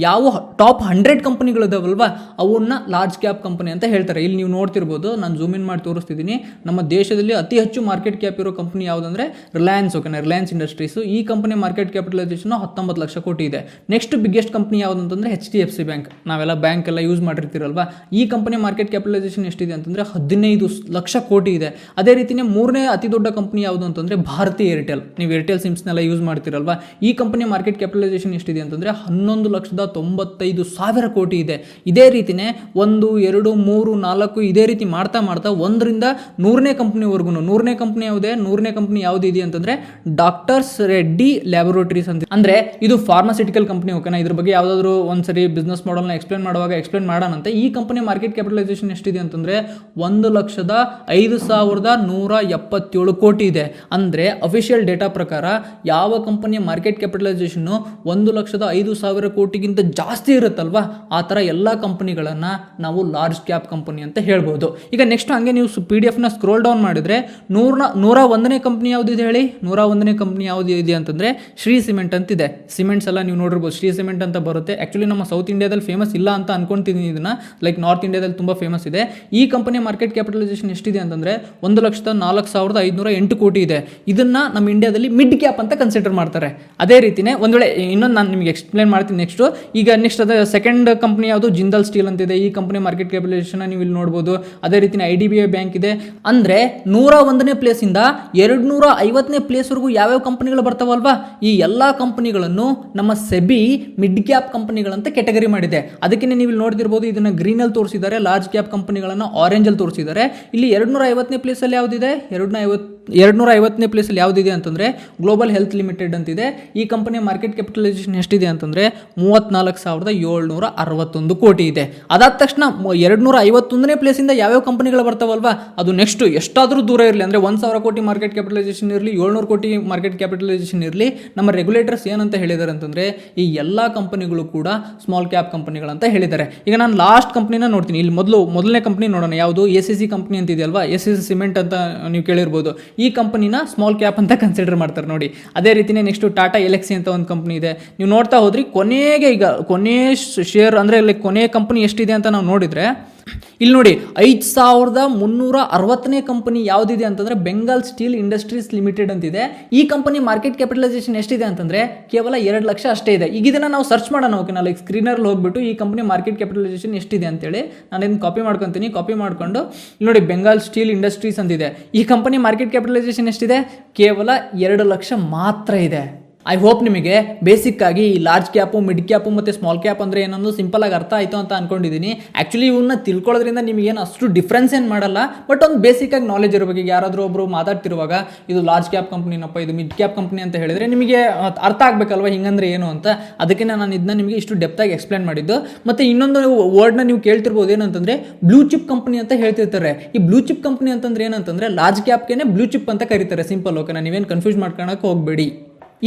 ಯಾವ ಟಾಪ್ 100 ಕಂಪನಿಗಳಿದಾವಲ್ವಾ ಅವನ್ನ ಲಾರ್ಜ್ ಕ್ಯಾಪ್ ಕಂಪನಿ ಅಂತ ಹೇಳ್ತಾರೆ. ಇಲ್ಲಿ ನೀವು ನೋಡ್ತಿರ್ಬೋದು, ನಾನು ಜೂಮ್ ಇನ್ ಮಾಡಿ ತೋರಿಸ್ತಿದ್ದೀನಿ. ನಮ್ಮ ದೇಶದಲ್ಲಿ ಅತಿ ಹೆಚ್ಚು ಮಾರ್ಕೆಟ್ ಕ್ಯಾಪ್ ಇರೋ ಕಂಪನಿ ಯಾವುದಂದ್ರೆ ರಿಲಯನ್ಸ್. ಓಕೆನಾ, ರಿಲಯನ್ಸ್ ಇಂಡಸ್ಟ್ರೀಸ್. ಈ ಕಂಪನಿ ಮಾರ್ಕೆಟ್ ಕ್ಯಾಪಿಟಲೈಸೇಷನ್ 19 ಲಕ್ಷ ಕೋಟಿ ಇದೆ. ನೆಕ್ಸ್ಟ್ ಬಿಗ್ಗೆಸ್ಟ್ ಕಂಪನಿ ಯಾವುದಂತಂದ್ರೆ HDFC ಬ್ಯಾಂಕ್. ನಾವೆಲ್ಲ ಬ್ಯಾಂಕ್ ಎಲ್ಲ ಯೂಸ್ ಮಾಡಿರ್ತೀರಲ್ವಾ, ಈ ಕಂಪನಿ ಮಾರ್ಕೆಟ್ ಕ್ಯಾಪಿಟಲೈಸೇಷನ್ ಎಷ್ಟಿದೆ ಅಂತಂದ್ರೆ 15 ಲಕ್ಷ ಕೋಟಿ ಇದೆ. ಅದೇ ರೀತಿನೇ ಮೂರನೇ ಅತಿ ದೊಡ್ಡ ಕಂಪನಿ ಯಾವುದು ಅಂತಂದ್ರೆ ಭಾರತಿ ಏರ್ಟೆಲ್. ನೀವು ಏರ್ಟೆಲ್ ಸಿಮ್ಸ್ನೆಲ್ಲ ಯೂಸ್ ಮಾಡ್ತಿರಲ್ವಾ, ಈ ಕಂಪನಿ ಮಾರ್ಕೆಟ್ ಕ್ಯಾಪಿಟಲೈಸೇಷನ್ ಎಷ್ಟಿದೆ ಅಂತಂದ್ರೆ 11,95,000 ಕೋಟಿ ಇದೆ. ಇದೇ ರೀತಿನೇ 1 2 3 4 ಇದೇ ರೀತಿ ಮಾಡ್ತಾ 1ರಿಂದ 100ನೇ ಕಂಪನಿವರೆಗೂ. 100ನೇ ಕಂಪನಿ ಯಾವುದೇ, 100ನೇ ಕಂಪನಿ ಯಾವ್ದು ಇದೆ ಅಂತಂದ್ರೆ ಡಾಕ್ಟರ್ಸ್ ರೆಡ್ಡಿ ಲ್ಯಾಬೊರೇಟರೀಸ್ ಅಂತ. ಅಂದ್ರೆ ಇದು ಫಾರ್ಮಾಸ್ಯೂಟಿಕಲ್ ಕಂಪನಿ. ಓಕೆನಾ, ಇದ್ರ ಬಗ್ಗೆ ಯಾವ್ದಾದ್ರು ಒಂದ್ಸರಿ ಬಿಸ್ನೆಸ್ ಮಾಡಲ್ನ ಎಕ್ಸ್ಪ್ಲೇನ್ ಮಾಡುವಾಗ ಎಕ್ಸ್ಪ್ಲೇನ್ ಮಾಡೋಣಂತೆ. ಈ ಕಂಪನಿ ಮಾರ್ಕೆಟ್ ಕ್ಯಾಪಿಟಲೈಸೇಷನ್ ಎಷ್ಟಿದೆ ಅಂತಂದ್ರೆ 1,05,177 ಕೋಟಿ ಇದೆ. ಅಂದ್ರೆ ಅಫಿಷಿಯಲ್ ಡೇಟಾ ಪ್ರಕಾರ ಯಾವ ಕಂಪನಿಯ ಮಾರ್ಕೆಟ್ ಕ್ಯಾಪಿಟಲೈಸೇಷನ್ 1,05,000 ಕೋಟಿಗಿಂತ ಜಾಸ್ತಿ ಇರುತ್ತಲ್ವಾ, ಆ ತರ ಎಲ್ಲ ಕಂಪನಿಗಳನ್ನ ನಾವು ಲಾರ್ಜ್ ಕ್ಯಾಪ್ ಕಂಪನಿ ಅಂತ ಹೇಳ್ಬೋದು. ಈಗ ನೆಕ್ಸ್ಟ್ ಹಂಗೆ ನೀವು PDF ನ ಸ್ಕ್ರೋಲ್ ಡೌನ್ ಮಾಡಿದ್ರೆ 101ನೇ ಕಂಪನಿ ಯಾವ್ದಿದೆ ಹೇಳಿ. 101ನೇ ಕಂಪನಿ ಯಾವ್ದು ಇದೆ ಅಂತಂದ್ರೆ ಶ್ರೀ ಸಿಮೆಂಟ್ ಅಂತಿದೆ. ಸಿಮೆಂಟ್ಸ್ ಎಲ್ಲ ನೀವು ನೋಡಿರ್ಬೋದು, ಶ್ರೀ ಸಿಮೆಂಟ್ ಅಂತ ಬರುತ್ತೆ. ಆಕ್ಚುಲಿ ನಮ್ಮ ಸೌತ್ ಇಂಡಿಯಾದಲ್ಲಿ ಫೇಮಸ್ ಇಲ್ಲ ಅಂತ ಅನ್ಕೊಂತೀನಿ ಇದನ್ನ, ಲೈಕ್ ನಾರ್ತ್ ಇಂಡಿಯಾದಲ್ಲಿ ತುಂಬಾ ಫೇಮಸ್ ಇದೆ. ಈ ಕಂಪನಿ ಮಾರ್ಕೆಟ್ ಕ್ಯಾಪಿಟಲೈಸೇಷನ್ ಎಷ್ಟಿದೆ ಅಂತಂದ್ರೆ 1,04,508 ಕೋಟಿ ಇದೆ. ಇದನ್ನ ನಮ್ಮ ಇಂಡಿಯಾದಲ್ಲಿ ಮಿಡ್ ಕ್ಯಾಪ್ ಅಂತ ಕನ್ಸಿಡರ್ ಮಾಡ್ತಾರೆ. ಅದೇ ರೀತಿನೇ ಒಂದು ವೇಳೆ ಇನ್ನೊಂದು ನಾನು ನಿಮಗೆ ಎಕ್ಸ್ಪ್ಲೇನ್ ಮಾಡ್ತೀನಿ ನೆಕ್ಸ್ಟ್ ಅದೇ ಸೆಕೆಂಡ್ ಕಂಪ್ನಿ ಯಾವುದು ಜಿಂದಾಲ್ ಸ್ಟೀಲ್ ಅಂತಿದೆ. ಈ ಕಂಪನಿ ಮಾರ್ಕೆಟ್ ಕ್ಯಾಪಿಟಲೈಸೇಷನ್ ನೀವು ಇಲ್ಲಿ ನೋಡ್ಬೋದು. ಅದೇ ರೀತಿ IDBI ಬ್ಯಾಂಕ್ ಇದೆ. ಅಂದರೆ 101ನೇ ಪ್ಲೇಸಿಂದ 250ನೇ ಪ್ಲೇಸ್ವರೆಗೂ ಯಾವ್ಯಾವ ಕಂಪನಿಗಳು ಬರ್ತಾವಲ್ವಾ, ಈ ಎಲ್ಲ ಕಂಪನಿಗಳನ್ನು ನಮ್ಮ ಸೆಬಿ ಮಿಡ್ ಕ್ಯಾಪ್ ಕಂಪನಿಗಳಂತ ಕೆಟಗರಿ ಮಾಡಿದೆ. ಅದಕ್ಕೆ ನೀವು ಇಲ್ಲಿ ನೋಡ್ತಿರ್ಬೋದು, ಇದನ್ನ ಗ್ರೀನಲ್ಲಿ ತೋರಿಸಿದ್ದಾರೆ, ಲಾರ್ಜ್ ಕ್ಯಾಪ್ ಕಂಪನಿಗಳನ್ನು ಆರೆಂಜಲ್ಲಿ ತೋರಿಸಿದ್ದಾರೆ. ಇಲ್ಲಿ 250ನೇ ಪ್ಲೇಸಲ್ಲಿ ಯಾವುದಿದೆ, 250ನೇ ಪ್ಲೇಸಲ್ಲಿ ಯಾವುದಿದೆ ಅಂತಂದರೆ ಗ್ಲೋಬಲ್ ಹೆಲ್ತ್ ಲಿಮಿಟೆಡ್ ಅಂತಿದೆ. ಈ ಕಂಪನಿಯ ಮಾರ್ಕೆಟ್ ಕ್ಯಾಪಿಟಲೈಸೇಷನ್ ಎಷ್ಟಿದೆ ಅಂತಂದರೆ 34,761 ಕೋಟಿ ಇದೆ. ಅದಾದ ತಕ್ಷಣ 251ನೇ ಪ್ಲೇಸಿಂದ ಯಾವ್ಯಾವ ಕಂಪನಿಗಳು ಬರ್ತಾವಲ್ವಾ, ಅದು ನೆಕ್ಸ್ಟ್ ಎಷ್ಟಾದರೂ ದೂರ ಇರಲಿ, ಅಂದರೆ 1,000 ಕೋಟಿ ಮಾರ್ಕೆಟ್ ಕ್ಯಾಪಿಟಲೈಸೇಷನ್ ಇರಲಿ, 700 ಕೋಟಿ ಮಾರ್ಕೆಟ್ ಕ್ಯಾಪಿಟಲೈಸೇಷನ್ ಇರಲಿ, ನಮ್ಮ ರೆಗ್ಯುಲೇಟರ್ಸ್ ಏನಂತ ಹೇಳಿದ್ದಾರೆ ಅಂತಂದರೆ ಈ ಎಲ್ಲ ಕಂಪನಿಗಳು ಕೂಡ ಸ್ಮಾಲ್ ಕ್ಯಾಪ್ ಕಂಪನಿಗಳಂತ ಹೇಳಿದ್ದಾರೆ. ಈಗ ನಾನು ಲಾಸ್ಟ್ ಕಂಪ್ನಿನ ನೋಡ್ತೀನಿ. ಇಲ್ಲಿ ಮೊದಲನೇ ಕಂಪ್ನಿ ನೋಡೋಣ, ಯಾವುದು ACC ಕಂಪ್ನಿ ಅಂತಿದೆಯಲ್ವಾ, ACC ಸಿಮೆಂಟ್ ಅಂತ ನೀವು ಕೇಳಿರ್ಬೋದು. ಈ ಕಂಪನಿನ ಸ್ಮಾಲ್ ಕ್ಯಾಪ್ ಅಂತ ಕನ್ಸಿಡರ್ ಮಾಡ್ತಾರೆ ನೋಡಿ. ಅದೇ ರೀತಿನೇ ನೆಕ್ಸ್ಟ್ ಟಾಟಾ ಎಲೆಕ್ಸಿ ಅಂತ ಒಂದು ಕಂಪ್ನಿ ಇದೆ. ನೀವು ನೋಡ್ತಾ ಹೋದ್ರಿ ಕೊನೆಗೆ ಈಗ ಕೊನೆ ಶೇರ್ ಅಂದರೆ ಲೈಕ್ ಕೊನೆ ಕಂಪನಿ ಎಷ್ಟಿದೆ ಅಂತ ನಾವು ನೋಡಿದರೆ ಇಲ್ಲಿ ನೋಡಿ 5,360ನೇ ಕಂಪನಿ ಯಾವುದಿದೆ ಅಂತಂದರೆ ಬೆಂಗಾಲ್ ಸ್ಟೀಲ್ ಇಂಡಸ್ಟ್ರೀಸ್ ಲಿಮಿಟೆಡ್ ಅಂತಿದೆ. ಈ ಕಂಪನಿ ಮಾರ್ಕೆಟ್ ಕ್ಯಾಪಿಟಲೈಸೇಷನ್ ಎಷ್ಟಿದೆ ಅಂತಂದರೆ ಕೇವಲ 2 ಲಕ್ಷ ಅಷ್ಟೇ ಇದೆ. ಈಗ ಇದನ್ನು ನಾವು ಸರ್ಚ್ ಮಾಡೋಣ. ಓಕೆನಾ, ಲೈಕ್ ಸ್ಕ್ರೀನಲ್ಲಿ ಹೋಗ್ಬಿಟ್ಟು ಈ ಕಂಪನಿ ಮಾರ್ಕೆಟ್ ಕ್ಯಾಪಿಟಲೈಸೇಷನ್ ಎಷ್ಟಿದೆ ಅಂತೇಳಿ ನಾನು ಇದನ್ನು ಕಾಪಿ ಮಾಡ್ಕೊತೀನಿ. ಕಾಪಿ ಮಾಡ್ಕೊಂಡು ಇಲ್ಲಿ ನೋಡಿ ಬೆಂಗಾಲ್ ಸ್ಟೀಲ್ ಇಂಡಸ್ಟ್ರೀಸ್ ಅಂತಿದೆ. ಈ ಕಂಪನಿ ಮಾರ್ಕೆಟ್ ಕ್ಯಾಪಿಟಲೈಸೇಷನ್ ಎಷ್ಟಿದೆ, ಕೇವಲ 2 ಲಕ್ಷ ಮಾತ್ರ ಇದೆ. ಐ ಹೋಪ್ ನಿಮಗೆ ಬೇಸಿಕ್ ಆಗಿ ಈ ಲಾರ್ಜ್ ಕ್ಯಾಪು, ಮಿಡ್ ಕ್ಯಾಪು ಮತ್ತು ಸ್ಮಾಲ್ ಕ್ಯಾಪ್ ಅಂದರೆ ಏನೊಂದು ಸಿಂಪಲ್ ಆಗಿ ಅರ್ಥ ಆಯಿತು ಅಂತ ಅನ್ಕೊಂಡಿದ್ದೀನಿ. ಆ್ಯಕ್ಚುಲಿ ಇವನ್ನ ತಿಳ್ಕೊಳ್ಳೋದ್ರಿಂದ ನಿಮಗೇನು ಅಷ್ಟು ಡಿಫ್ರೆನ್ಸ್ ಏನು ಮಾಡಲ್ಲ, ಬಟ್ ಒಂದು ಬೇಸಿಕ್ ಆಗಿ ನಾಲೆಜ್ ಇರಬೇಕು. ಈಗ ಯಾರಾದರೂ ಒಬ್ಬರು ಮಾತಾಡ್ತಿರುವಾಗ ಇದು ಲಾರ್ಜ್ ಕ್ಯಾಪ್ ಕಂಪ್ನಿನಪ್ಪ, ಇದು ಮಿಡ್ ಕ್ಯಾಪ್ ಕಂಪ್ನಿ ಅಂತ ಹೇಳಿದರೆ ನಿಮಗೆ ಅರ್ಥ ಆಗಬೇಕಲ್ವ ಹಿಂಗಂದ್ರೆ ಏನು ಅಂತ. ಅದಕ್ಕೆ ನಾನು ಇದನ್ನ ನಿಮಗೆ ಇಷ್ಟು ಡೆಪ್ತಾಗಿ ಎಕ್ಸ್ಪ್ಲೇನ್ ಮಾಡಿದ್ದು. ಮತ್ತು ಇನ್ನೊಂದು ವರ್ಡ್ನ ನೀವು ಕೇಳ್ತಿರ್ಬೋದು, ಏನಂತಂದರೆ ಬ್ಲೂ ಚಿಪ್ ಕಂಪ್ನಿ ಅಂತ ಹೇಳ್ತಿರ್ತಾರೆ. ಈ ಬ್ಲೂ ಚಿಪ್ ಕಂಪ್ನಿ ಅಂತಂದ್ರೆ ಏನಂತಂದರೆ ಲಾರ್ಜ್ ಕ್ಯಾಪ್ಗೆ ಬ್ಲೂ ಚಿಪ್ ಅಂತ ಕರೀತಾರೆ, ಸಿಂಪಲ್. ಓಕೆನಾ, ನೀವೇನು ಕನ್ಫ್ಯೂಸ್ ಮಾಡ್ಕೊಳಕ್ಕೆ ಹೋಗಬೇಡಿ.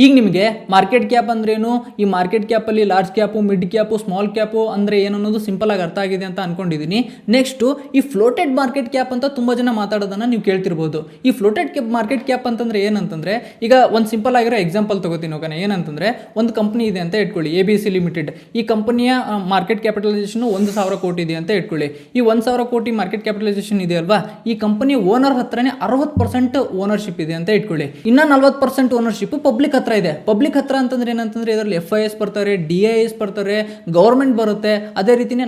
ಈಗ ನಿಮಗೆ ಮಾರ್ಕೆಟ್ ಕ್ಯಾಪ್ ಅಂದ್ರೇನು, ಈ ಮಾರ್ಕೆಟ್ ಕ್ಯಾಪಲ್ಲಿ large cap, mid cap, small cap ಅಂದರೆ ಏನು ಅನ್ನೋದು ಸಿಂಪಲ್ ಆಗಿ ಅರ್ಥ ಆಗಿದೆ ಅಂತ ಅನ್ಕೊಂಡಿದ್ದೀನಿ. ನೆಕ್ಸ್ಟು ಈ ಫ್ಲೋಟೆಡ್ ಮಾರ್ಕೆಟ್ ಕ್ಯಾಪ್ ಅಂತ ತುಂಬ ಜನ ಮಾತಾಡೋದನ್ನು ನೀವು ಕೇಳ್ತಿರ್ಬೋದು. ಈ ಫ್ಲೋಟೆಡ್ ಮಾರ್ಕೆಟ್ ಕ್ಯಾಪ್ ಅಂತಂದರೆ ಏನಂತಂದರೆ, ಈಗ ಒಂದು ಸಿಂಪಲ್ ಆಗಿರೋ ಎಕ್ಸಾಂಪಲ್ ತಗೋತೀನಿ. ಓಕೆನಾ, ಏನಂತಂದರೆ ಒಂದು ಕಂಪ್ನಿ ಇದೆ ಅಂತ ಇಟ್ಕೊಳ್ಳಿ, ABC ಲಿಮಿಟೆಡ್. ಈ ಕಂಪನಿಯ ಮಾರ್ಕೆಟ್ ಕ್ಯಾಪಿಟಲೈಸೇಷನ್ 1,000 ಕೋಟಿ ಇದೆ ಅಂತ ಇಟ್ಕೊಳ್ಳಿ. ಈ 1,000 ಕೋಟಿ ಮಾರ್ಕೆಟ್ ಕ್ಯಾಪಿಟಲೈಸೇಷನ್ ಇದೆ ಅಲ್ವಾ, ಈ ಕಂಪನಿ ಓನರ್ ಹತ್ರನೇ 60% ಓನರ್ಶಿಪ್ ಇದೆ ಅಂತ ಇಟ್ಕೊಳ್ಳಿ. ಇನ್ನು 40% ಓನರ್ಶಿಪ್ ಪಬ್ಲಿಕ್ ಹತ್ರ ಇದೆ. ಪಬ್ಲಿಕ್ ಹತ್ರ ಅಂತಂದ್ರೆ ಏನಂತಂದ್ರೆ ಇದರಲ್ಲಿ FIS ಬರ್ತಾರೆ, DIS ಬರ್ತಾರೆ, ಗೌರ್ಮೆಂಟ್ ಬರುತ್ತೆ, ಅದೇ ರೀತಿನೇ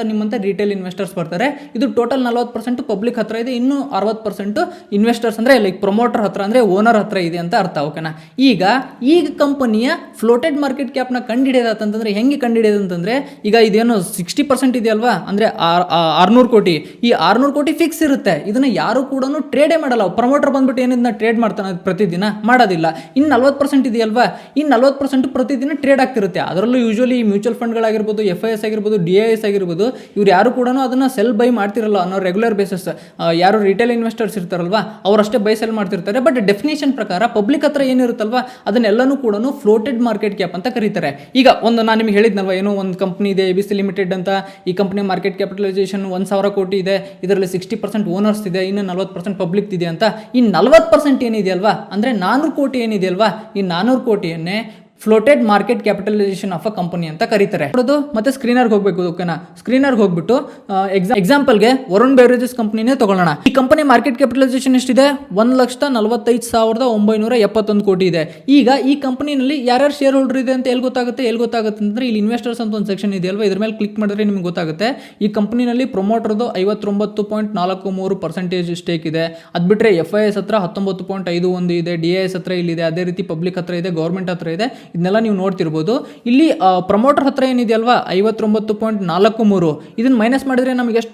ನಿಮ್ಮಂತ ರಿಟೇಲ್ ಇನ್ವೆಸ್ಟರ್ಸ್ ಬರ್ತಾರೆ. ಇದು ಟೋಟಲ್ 40% ಪಬ್ಲಿಕ್ ಹತ್ರ ಇದೆ, ಇನ್ನು 60% ಇನ್ವೆಸ್ಟರ್ಸ್ ಅಂದ್ರೆ ಲೈಕ್ ಪ್ರಮೋಟರ್ ಹತ್ರ ಅಂದ್ರೆ ಓನರ್ ಹತ್ರ ಇದೆ ಅಂತ ಅರ್ಥ. ಓಕೆನಾ, ಈಗ ಕಂಪನಿಯ ಫ್ಲೋಟೆಡ್ ಮಾರ್ಕೆಟ್ ಕ್ಯಾಪ್ ನ ಕಂಡುಹಿಡಿಯೋದಂತಂದ್ರೆ ಹೆಂಗೆ ಕಂಡುಹಿಡಿಯೋದಂತಂದ್ರೆ, ಈಗ ಇದೇನು 60% ಇದೆಯಲ್ವಾ, ಅಂದ್ರೆ 600 ಕೋಟಿ. ಈ 600 ಕೋಟಿ ಫಿಕ್ಸ್ ಇರುತ್ತೆ, ಇದನ್ನ ಯಾರು ಕೂಡ ಟ್ರೇಡೇ ಮಾಡಲ್ಲ. ಪ್ರಮೋಟರ್ ಬಂದ್ಬಿಟ್ಟು ಏನಿದನ್ನ ಟ್ರೇಡ್ ಮಾಡ್ತಾನೆ ಪ್ರತಿದಿನ, ಮಾಡೋದಿಲ್ಲ. ಇನ್ನು 40% ಇದೆಯಲ್ವಾ, ಈ 40% ಪ್ರತಿದಿನ ಟ್ರೇಡ್ ಆಗ್ತಿರುತ್ತೆ. ಅದರಲ್ಲೂ ಯೂಶುವಲಿ ಮ್ಯೂಚುವಲ್ ಫಂಡ್ಗಳಾಗಿರ್ಬೋದು, FIS ಆಗಿರ್ಬೋದು, DIS ಆಗಿರ್ಬೋದು, ಇವ್ರು ಯಾರು ಕೂಡ ಅದನ್ನ ಸೆಲ್ ಬೈ ಮಾಡ್ತಿರಲ್ಲ ಅನ್ನೋ ರೆಗ್ಯುಲರ್ ಬೇಸಿಸ್. ಯಾರು ರಿಟೇಲ್ ಇನ್ವೆಸ್ಟರ್ಸ್ ಇರ್ತಾರಲ್ವಾ ಅವರಷ್ಟೇ ಬೈ ಸೆಲ್ ಮಾಡ್ತಿರ್ತಾರೆ. ಬಟ್ ಡೆಫಿನೇಷನ್ ಪ್ರಕಾರ ಪಬ್ಲಿಕ್ ಹತ್ರ ಏನಿರುತ್ತಲ್ವಾ ಅದನ್ನೆಲ್ಲನೂ ಕೂಡ ಫ್ಲೋಟೆಡ್ ಮಾರ್ಕೆಟ್ ಕ್ಯಾಪ್ ಅಂತ ಕರೀತಾರೆ. ಈಗ ನಾನು ನಿಮ್ಗೆ ಹೇಳಿದ್ನಲ್ವಾ, ಏನೋ ಒಂದು ಕಂಪ್ನಿ ಇದೆ ABC ಲಿಮಿಟೆಡ್ ಅಂತ. ಈ ಕಂಪ್ನಿ ಮಾರ್ಕೆಟ್ ಕ್ಯಾಪಿಟಲೈಸೇಷನ್ 1,000 ಕೋಟಿ ಇದೆ, ಇದರಲ್ಲಿ 60% ಓನರ್ಸ್ ಇದೆ, ಇನ್ನು 40% ಪಬ್ಲಿಕ್ ಇದೆ ಅಂತ. ಈ 40% ಏನಿದೆಯಲ್ವಾ, ಅಂದ್ರೆ 400 ಕೋಟಿ ಏನಿದೆಯಲ್ವಾ, ಈ 400 ಕೋಟಿಯನ್ನೇ floated market capitalization of a company ಅಂತ ಕರೀತಾರೆ. ಮತ್ತೆ ಸ್ಕ್ರೀನರ್ಗೆ ಹೋಗಬೇಕು. ಓಕೆನಾ, ಸ್ಕ್ರೀನರ್ಗೆ ಹೋಗ್ಬಿಟ್ಟು ಎಕ್ಸಾಂಪಲ್ಗೆ ವರುಣ್ ಬೆವರೇಜಸ್ ಕಂಪನಿನೇ ತಗೊಳ್ಳೋಣ. ಈ ಕಂಪನಿ ಮಾರ್ಕೆಟ್ ಕ್ಯಾಪಿಟಲೈಸೇಷನ್ ಎಷ್ಟಿದೆ, 1,45,971 ಕೋಟಿ ಇದೆ. ಈಗ ಈ ಕಂಪನಿನಲ್ಲಿ ಯಾರ್ಯಾರು ಶೇರ್ ಹೋಲ್ಡರ್ ಇದೆ ಅಂತ ಎಲ್ಲಿ ಗೊತ್ತಾಗುತ್ತೆ ಅಂದ್ರೆ ಇಲ್ಲಿ ಇನ್ವೆಸ್ಟರ್ಸ್ ಅಂತ ಒಂದು ಸೆಕ್ಷನ್ ಇದೆಯಲ್ವಾ, ಇದ್ರ ಮೇಲೆ ಕ್ಲಿಕ್ ಮಾಡಿದ್ರೆ ನಿಮ್ಗೆ ಗೊತ್ತಾಗುತ್ತೆ. ಈ ಕಂಪನಿನಲ್ಲಿ ಪ್ರಮೋಟರ್ದು 59.43% ಸ್ಟೇಕ್ ಇದೆ. ಅದ್ ಬಿಟ್ರೆ FIS ಹತ್ರ 19.51 ಇದೆ, DIS ಹತ್ರ ಇಲ್ಲಿದೆ, ಅದೇ ರೀತಿ ಪಬ್ಲಿಕ್ ಹತ್ರ ಇದೆ, ಗೌರ್ಮೆಂಟ್ ಹತ್ರ ಇದೆ. ಇದನ್ನೆಲ್ಲ ನೀವು ನೋಡ್ತಿರ್ಬೋದು. ಇಲ್ಲಿ ಪ್ರಮೋಟರ್ ಹತ್ರ ಏನಿದೆಯಲ್ವಾ 59.43, ಇದನ್ನ ಮೈನಸ್ ಮಾಡಿದ್ರೆ ನಮಗೆ ಎಷ್ಟು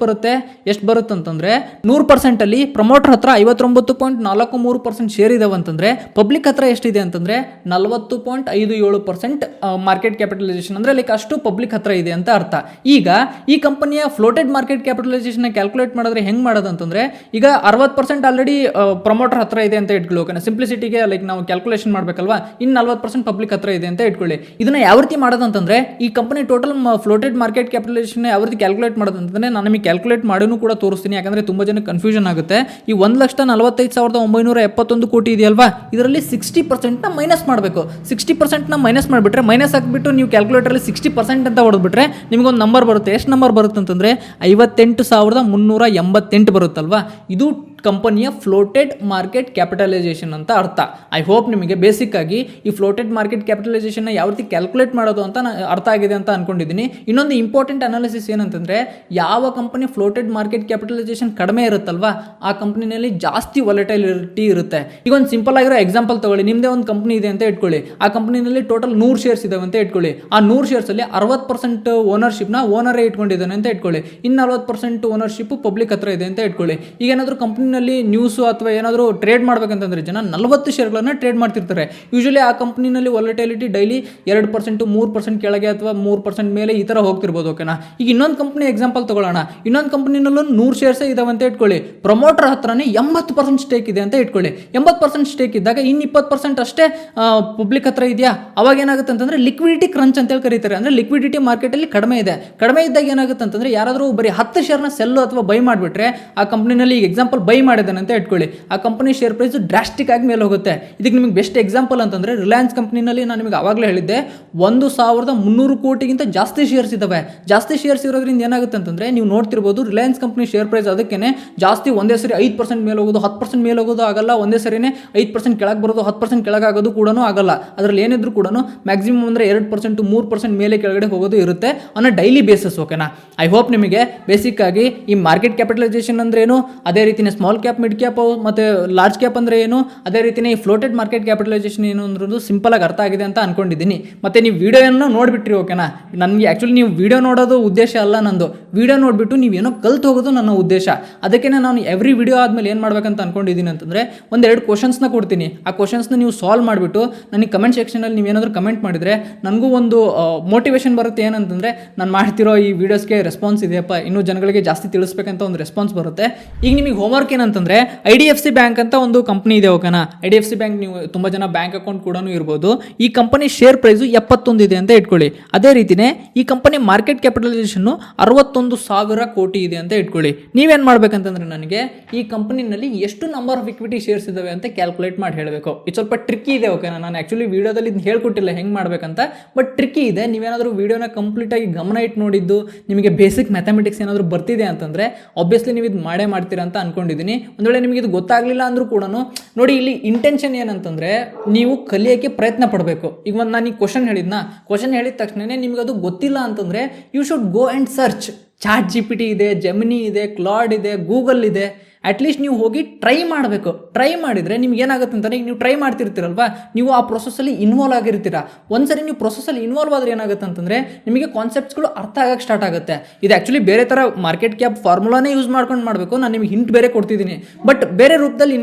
ಬರುತ್ತೆ ಅಂತಂದ್ರೆ 100% ಅಲ್ಲಿ ಪ್ರಮೋಟರ್ ಹತ್ರ 59.43% ಶೇರ್ ಇದಾವೆ ಅಂತಂದ್ರೆ ಪಬ್ಲಿಕ್ ಹತ್ರ ಎಷ್ಟಿದೆ ಅಂತಂದ್ರೆ 40.57% ಮಾರ್ಕೆಟ್ ಕ್ಯಾಪಿಟಲೈಸೇಷನ್, ಅಂದ್ರೆ ಲೈಕ್ ಅಷ್ಟು ಪಬ್ಲಿಕ್ ಹತ್ರ ಇದೆ ಅಂತ ಅರ್ಥ. ಈಗ ಈ ಕಂಪನಿಯ ಫ್ಲೋಟೆಡ್ ಮಾರ್ಕೆಟ್ ಕ್ಯಾಪಿಟಲೈಸೇಷನ್ ಕ್ಯಾಲ್ಕುಲೇಟ್ ಮಾಡಿದ್ರೆ ಹೆಂಗ್ ಮಾಡೋದಂತಂದ್ರೆ, ಈಗ 60% ಆಲ್ರೆಡಿ ಪ್ರಮೋಟರ್ ಹತ್ರ ಇದೆ ಅಂತ ಇಟ್ಕೊಳ್ಳಿ. ಓಕೆನಾ, ಸಿಂಪ್ಲಿಸಿಟಿಗೆ ಲೈಕ್ ನಾವು ಕ್ಯಾಲ್ಕುಲೇಷನ್ ಮಾಡ್ಬೇಕಲ್ವಾ, ಇನ್ನು 40% ಪಬ್ಲಿಕ್ ಹತ್ರ ಇದೆ ಅಂತ ಇಟ್ಕೊಳ್ಳಿ. ಇದನ್ನ ಯಾವ ರೀತಿ ಮಾಡೋದಂತಂದ್ರೆ, ಈ ಕಂಪನಿ ಟೋಟಲ್ ಫ್ಲೋಟೆಡ್ ಮಾರ್ಕೆಟ್ ಕ್ಯಾಪಿಟಲೈಸೇಷನ್ ಯಾವ ರೀತಿ ಕ್ಯಾಲ್ಕುಲೇಟ್ ಮಾಡೋದಂತಂದ್ರೆ ನಾನು ನಿಮಗೆ ಕ್ಯಾಲ್ಕುಲೇಟ್ ಮಾಡೋನು ಕೂಡ ತೋರಿಸ್ತೀನಿ, ಯಾಕಂದ್ರೆ ತುಂಬಾ ಜನ ಕನ್ಫ್ಯೂಷನ್ ಆಗುತ್ತೆ. ಈ 1,45,971 ಕೋಟಿ ಇದೆಯಲ್ವಾ, ಇದರಲ್ಲಿ 60% ಮೈನಸ್ ಮಾಡಬೇಕು. 60% ಮೈನಸ್ ಮಾಡಿಬಿಟ್ರೆ, ಮೈನಸ್ ಹಾಕ್ಬಿಟ್ಟು ನೀವು ಕ್ಯಾಲ್ಕುಲೇಟರ್ 60% ಅಂತ ಹೊಡೆದ್ಬಿಟ್ರೆ ನಿಮಗೊಂದು ನಂಬರ್ ಬರುತ್ತೆ. ಎಷ್ಟು ನಂಬರ್ ಬರುತ್ತೆ ಅಂತಂದ್ರೆ 58,388 ಬರುತ್ತಲ್ವಾ. ಇದು ಕಂಪನಿಯ ಫ್ಲೋಟೆಡ್ ಮಾರ್ಕೆಟ್ ಕ್ಯಾಪಿಟಲೈಸೇಷನ್ ಅಂತ ಅರ್ಥ. ಐ ಹೋಪ್ ನಿಮಗೆ ಬೇಸಿಕ್ ಆಗಿ ಈ ಫ್ಲೋಟೆಡ್ ಮಾರ್ಕೆಟ್ ಕ್ಯಾಪಿಟಲೈಸೇಷನ್ ಯಾವ ರೀತಿ ಕ್ಯಾಲ್ಕುಲೇಟ್ ಮಾಡೋದು ಅಂತ ಅರ್ಥ ಆಗಿದೆ ಅಂತ ಅನ್ಕೊಂಡಿದ್ದೀನಿ. ಇನ್ನೊಂದು ಇಂಪಾರ್ಟೆಂಟ್ ಅನಾಲಿಸಿಸ್ ಏನಂತಂದ್ರೆ, ಯಾವ ಕಂಪನಿ ಫ್ಲೋಟೆಡ್ ಮಾರ್ಕೆಟ್ ಕ್ಯಾಪಿಟಲೈಸೇಷನ್ ಕಡಿಮೆ ಇರುತ್ತಲ್ವಾ ಆ ಕಂಪನಿನಲ್ಲಿ ಜಾಸ್ತಿ ವಾಲಟೈಲಿಟಿ ಇರುತ್ತೆ. ಈಗ ಒಂದು ಸಿಂಪಲ್ ಆಗಿರೋ ಎಕ್ಸಾಂಪಲ್ ತಗೊಳ್ಳಿ. ನಿಮ್ಮದೇ ಒಂದು ಕಂಪನಿ ಇದೆ ಅಂತ ಇಟ್ಕೊಳ್ಳಿ. ಆ ಕಂಪನಿನಲ್ಲಿ ಟೋಟಲ್ 100 ಶೇರ್ಸ್ ಇದಾವೆ ಅಂತ ಇಟ್ಕೊಳ್ಳಿ. ಆ 100 ಶೇರ್ಸ್ ಅಲ್ಲಿ 60% ಓನರ್ಶಿಪ್ನ ಓನರೇ ಇಟ್ಕೊಂಡಿದ್ದಾನೆ ಅಂತ ಇಟ್ಕೊಳ್ಳಿ. ಇನ್ನು 40% ಓನರ್ಶಿಪ್ ಪಬ್ಲಿಕ್ ಹತ್ರ ಇದೆ ಅಂತ ಇಟ್ಕೊಳ್ಳಿ. ಈಗ ಏನಾದರೂ ಕಂಪನಿನಲ್ಲಿ ನ್ಯೂಸ್ ಅಥವಾ ಏನಾದರೂ ಟ್ರೇಡ್ ಮಾಡ್ಬೇಕಂತಂದ್ರೆ ಜನ 40 ಶೇರ್ಗಳನ್ನು ಟ್ರೇಡ್ ಮಾಡ್ತಿರ್ತಾರೆ. ಯೂಶಲಿ ಆ ಕಂಪನಿನಲ್ಲಿ ವಾಲಟೈಲಿಟಿ ಡೈಲಿ 2%, 3% ಕೆಳಗೆ ಅಥವಾ 3% ಮೇಲೆ ಈ ಥರ ಹೋಗ್ತಿರ್ಬೋದು. ಓಕೆನಾ. ಈಗ ಇನ್ನೊಂದು ಕಂಪನಿ ಎಕ್ಸಾಂಪಲ್ ತಗೊಳ್ಳೋಣ. ಇನ್ನೊಂದು ಕಂಪನಿನಲ್ಲೂ 100 ಶೇರ್ಸ್ ಇದಾವೆ ಅಂತ ಇಟ್ಕೊಳ್ಳಿ. ಪ್ರಮೋಟರ್ ಹತ್ರನೇ 80% ಸ್ಟೇಕ್ ಇದೆ ಅಂತ ಇಟ್ಕೊಳ್ಳಿ. 80% ಸ್ಟೇಕ್ ಇದ್ದಾಗ ಇನ್ನು 20% ಅಷ್ಟೇ ಪಬ್ಲಿಕ್ ಹತ್ರ ಇದೆಯಾ. ಅವಾಗ ಏನಾಗುತ್ತೆ ಅಂತಂದ್ರೆ ಲಿಕ್ವಿಡಿಟಿ ಕ್ರಂಚ್ ಅಂತೇಳಿ ಕರೀತಾರೆ. ಅಂದ್ರೆ ಲಿಕ್ವಿಡಿಟಿ ಮಾರ್ಕೆಟಲ್ಲಿ ಕಡಿಮೆ ಇದೆ. ಕಡಿಮೆ ಇದ್ದಾಗ ಏನಾಗುತ್ತೆ ಅಂತಂದ್ರೆ ಯಾರಾದರೂ ಬರೀ 10 ಶೇರ್ನ ಸೆಲ್ಲು ಅಥವಾ ಬೈ ಮಾಡಿಬಿಟ್ರೆ ಆ ಕಂಪನಿನಲ್ಲಿ ಈಗ ಎಕ್ಸಾಂಪಲ್ ಬೈ ಮಾಡಿದ್ದಾನೆ ಅಂತ ಇಟ್ಕೊಳ್ಳಿ. ಆ ಕಂಪನಿ ಶೇರ್ ಪ್ರೈಸ್ ಡ್ರಾಸ್ಟಿಕ್ ಆಗಿ ಮೇಲೆ ಹೋಗುತ್ತೆ. ಇದಕ್ಕೆ ನಿಮಗೆ ಬೆಸ್ಟ್ ಎಕ್ಸಾಂಪಲ್ ಅಂತಂದ್ರೆ ರಿಲಯನ್ಸ್ ಕಂಪನಿನಲ್ಲಿ ನಾನು ನಿಮಗೆ ಆವಾಗಲೇ ಹೇಳಿದ್ದೆ 1300 ಕೋಟಿಗಿಂತ ಜಾಸ್ತಿ ಶೇರ್ಸ್ ಇದಾವೆ. ಜಾಸ್ತಿ ಶೇರ್ಸ್ ಇರೋದ್ರಿಂದ ಏನಾಗುತ್ತೆ ಅಂತಂದ್ರೆ ನೀವು ನೋಡ್ತಿರ್ಬೋದು ರಿಲಯನ್ಸ್ ಕಂಪನಿ ಶೇರ್ ಪ್ರೈಸ್ ಅದಕ್ಕೇನೆ ಜಾಸ್ತಿ ಒಂದೇ ಸರಿ 5% ಮೇಲೆ ಹೋಗೋದು, 10% ಮೇಲೆ ಹೋಗೋದು ಆಗಲ್ಲ. ಒಂದೇ ಸರಿನೇ 5% ಕೆಳಗೆ ಬರೋದು, 10% ಕೆಳಗಾಗೋದು ಕೂಡ ಆಗಲ್ಲ. ಅದರಲ್ಲಿ ಏನಿದ್ರು ಕೂಡ ಮ್ಯಾಕ್ಸಿಮಮ್ ಅಂದರೆ 2%, 3% ಮೇಲೆ ಕೆಳಗಡೆ ಹೋಗೋದು ಇರುತ್ತೆ ಅನ್ನೋ ಡೈಲಿ ಬೇಸಿಸ್. ಓಕೆನಾ. ಐ ಹೋಪ್ ನಿಮಗೆ ಬೇಸಿಕ್ ಆಗಿ ಈ ಮಾರ್ಕೆಟ್ ಕ್ಯಾಪಿಟಲೈಸೇಷನ್ ಅಂದ್ರೆ ಏನು, ಅದೇ ರೀತಿನೇ ಸ್ಮಾಲ್ ಕ್ಯಾಪ್, ಮಿಡ್ ಕ್ಯಾಪ್ ಮತ್ತು ಲಾರ್ಜ್ ಕ್ಯಾಪ್ ಅಂದರೆ ಏನು, ಅದೇ ರೀತಿನೇ ಈ ಫ್ಲೋಟೆಡ್ ಮಾರ್ಕೆಟ್ ಕ್ಯಾಪಿಟಲೈಸೇಷನ್ ಏನು ಅನ್ನೋದು ಸಿಂಪಲ್ ಆಗಿ ಅರ್ಥ ಆಗಿದೆ ಅಂತ ಅನ್ಕೊಂಡಿದ್ದೀನಿ. ಮತ್ತೆ ನೀವು ವಿಡಿಯೋನ ನೋಡಿಬಿಟ್ರಿ. ಓಕೆನಾ. ನನಗೆ ಆ್ಯಕ್ಚುಲಿ ನೀವು ವಿಡಿಯೋ ನೋಡೋದು ಉದ್ದೇಶ ಅಲ್ಲ ನಂದು. ವಿಡಿಯೋ ನೋಡಿಬಿಟ್ಟು ನೀವೇನೋ ಕಲ್ತು ಹೋಗೋದು ನನ್ನ ಉದ್ದೇಶ. ಅದಕ್ಕೆ ನಾನು ಎವ್ರಿ ವಿಡಿಯೋ ಆದಮೇಲೆ ಏನು ಮಾಡ್ಬೇಕಂತ ಅನ್ಕೊಂಡಿದ್ದೀನಿ ಅಂತಂದರೆ 1-2 ಕ್ವಶನ್ಸ್ನ ಕೊಡ್ತೀನಿ. ಆ ಕ್ವಶನ್ಸ್ನ ನೀವು ಸಾಲ್ವ್ ಮಾಡಿಬಿಟ್ಟು ನನಗೆ ಕಮೆಂಟ್ ಸೆಕ್ಷನಲ್ಲಿ ನೀವೇನಾದರೂ ಕಮೆಂಟ್ ಮಾಡಿದರೆ ನನಗೂ ಒಂದು ಮೋಟಿವೇಶನ್ ಬರುತ್ತೆ. ಏನಂತಂದರೆ ನಾನು ಮಾಡ್ತಿರೋ ಈ ವಿಡಿಯೋಸ್ಗೆ ರೆಸ್ಪಾನ್ಸ್ ಇದೆಯಪ್ಪ, ಇನ್ನೂ ಜನಗಳಿಗೆ ಜಾಸ್ತಿ ತಿಳಿಸ್ಬೇಕಂತ ಒಂದು ರೆಸ್ಪಾನ್ಸ್ ಬರುತ್ತೆ. ಈಗ ನಿಮಗೆ ಹೋಮ್ವರ್ಕ್ ಏನಂತಂದರೆ IDFC ಬ್ಯಾಂಕ್ ಅಂತ ಒಂದು ಕಂಪ್ನಿ ಇದೆ. ಓಕೆನಾ. IDFC ಬ್ಯಾಂಕ್ ನೀವು ತುಂಬ ಜನ ಬ್ಯಾಂಕ್ ಅಕೌಂಟ್ ಕೂಡ ಇರ್ಬೋದು. ಈ ಕಂಪನಿ ಶೇರ್ ಪ್ರೈಸು 71 ಇದೆ ಅಂತ ಇಟ್ಕೊಳ್ಳಿ. ಅದೇ ರೀತಿನೇ ಈ ಕಂಪನಿ ಮಾರ್ಕೆಟ್ ಕ್ಯಾಪಿಟಲೈಸೇಷನ್ನು 61,000 ಕೋಟಿ ಇದೆ ಅಂತ ಇಟ್ಕೊಳ್ಳಿ. ನೀವೇನು ಮಾಡ್ಬೇಕಂತಂದ್ರೆ ನನಗೆ ಈ ಕಂಪನಿನಲ್ಲಿ ಎಷ್ಟು ನಂಬರ್ ಆಫ್ ಇಕ್ವಿಟಿ ಶೇರ್ಸ್ ಇದಾವೆ ಅಂತ ಕ್ಯಾಲ್ಕುಲೇಟ್ ಮಾಡಿ ಹೇಳಬೇಕು. ಇದು ಸ್ವಲ್ಪ ಟ್ರಿಕ್ಕಿ ಇದೆ. ಓಕೆನಾ. ನಾನು ಆ್ಯಕ್ಚುಲಿ ವಿಡಿಯೋದಲ್ಲಿ ಇದನ್ನ ಹೇಳ್ಕೊಟ್ಟಿಲ್ಲ ಹೆಂಗೆ ಮಾಡ್ಬೇಕಂತ, ಬಟ್ ಟ್ರಿಕ್ಕಿ ಇದೆ. ನೀವೇನಾದರೂ ವಿಡಿಯೋನ ಕಂಪ್ಲೀಟಾಗಿ ಗಮನ ಇಟ್ಟು ನೋಡಿದ್ದು ನಿಮಗೆ ಬೇಸಿಕ್ ಮ್ಯಾಥಮೆಟಿಕ್ಸ್ ಏನಾದರೂ ಬರ್ತಿದೆ ಅಂತಂದರೆ ಆಬ್ವಿಯಸ್ಲಿ ನೀವು ಇದು ಮಾಡೇ ಮಾಡ್ತೀರಾ ಅಂತ ಅನ್ಕೊಂಡಿದ್ದೀನಿ. ಒಂದು ವೇಳೆ ನಿಮಗೆ ಇದು ಗೊತ್ತಾಗಲಿಲ್ಲ ಅಂದರೂ ಕೂಡ ನೋಡಿ, ಇಲ್ಲಿ ಇಂಟೆನ್ಷನ್ ಏನಂತಂದರೆ ನೀವು ಕಲಿಯೋಕ್ಕೆ ಪ್ರಯತ್ನ ಪಡಬೇಕು. ಈಗ ಒಂದು ನಾನು ಈ ಕ್ವಶನ್ ಹೇಳಿದ ತಕ್ಷಣ ನಿಮ್ಗೆ ಅದು ಗೊತ್ತಿಲ್ಲ ಅಂತಂದರೆ you should go and search. ChatGPT ಇದೆ, ಜೆಮಿನಿ ಇದೆ, ಕ್ಲಾಡ್ ಇದೆ, ಗೂಗಲ್ ಇದೆ. ಅಟ್ಲೀಸ್ಟ್ ನೀವು ಹೋಗಿ ಟ್ರೈ ಮಾಡಬೇಕು. ಟ್ರೈ ಮಾಡಿದರೆ ನಿಮ್ಗೆ ಏನಾಗುತ್ತೆ ಅಂತಂದರೆ, ಈಗ ನೀವು ಟ್ರೈ ಮಾಡ್ತಿರ್ತೀರಲ್ವ, ನೀವು ಆ ಪ್ರೊಸೆಸ್ಸಲ್ಲಿ ಇನ್ವಾಲ್ವ್ ಆಗಿರ್ತೀರ. ಒಂದ್ಸರಿ ನೀವು ಪ್ರೊಸೆಸ್ಸಲ್ಲಿ ಇನ್ವಾಲ್ವ್ ಆದರೆ ಏನಾಗುತ್ತೆ ಅಂತಂದರೆ ನಿಮಗೆ ಕಾನ್ಸೆಪ್ಟ್ಸ್ಗಳು ಅರ್ಥ ಆಗಕ್ಕೆ ಸ್ಟಾರ್ಟ್ ಆಗುತ್ತೆ. ಇದು ಆ್ಯಕ್ಚುಲಿ ಬೇರೆ ಥರ ಮಾರ್ಕೆಟ್ ಕ್ಯಾಪ್ ಫಾರ್ಮುಲಾನೇ ಯೂಸ್ ಮಾಡ್ಕೊಂಡು ಮಾಡಬೇಕು. ನಾನು ನಿಮಗೆ ಹಿಂಟ್ ಬೇರೆ ಕೊಡ್ತಿದ್ದೀನಿ, ಬಟ್ ಬೇರೆ ರೂಪದಲ್ಲಿ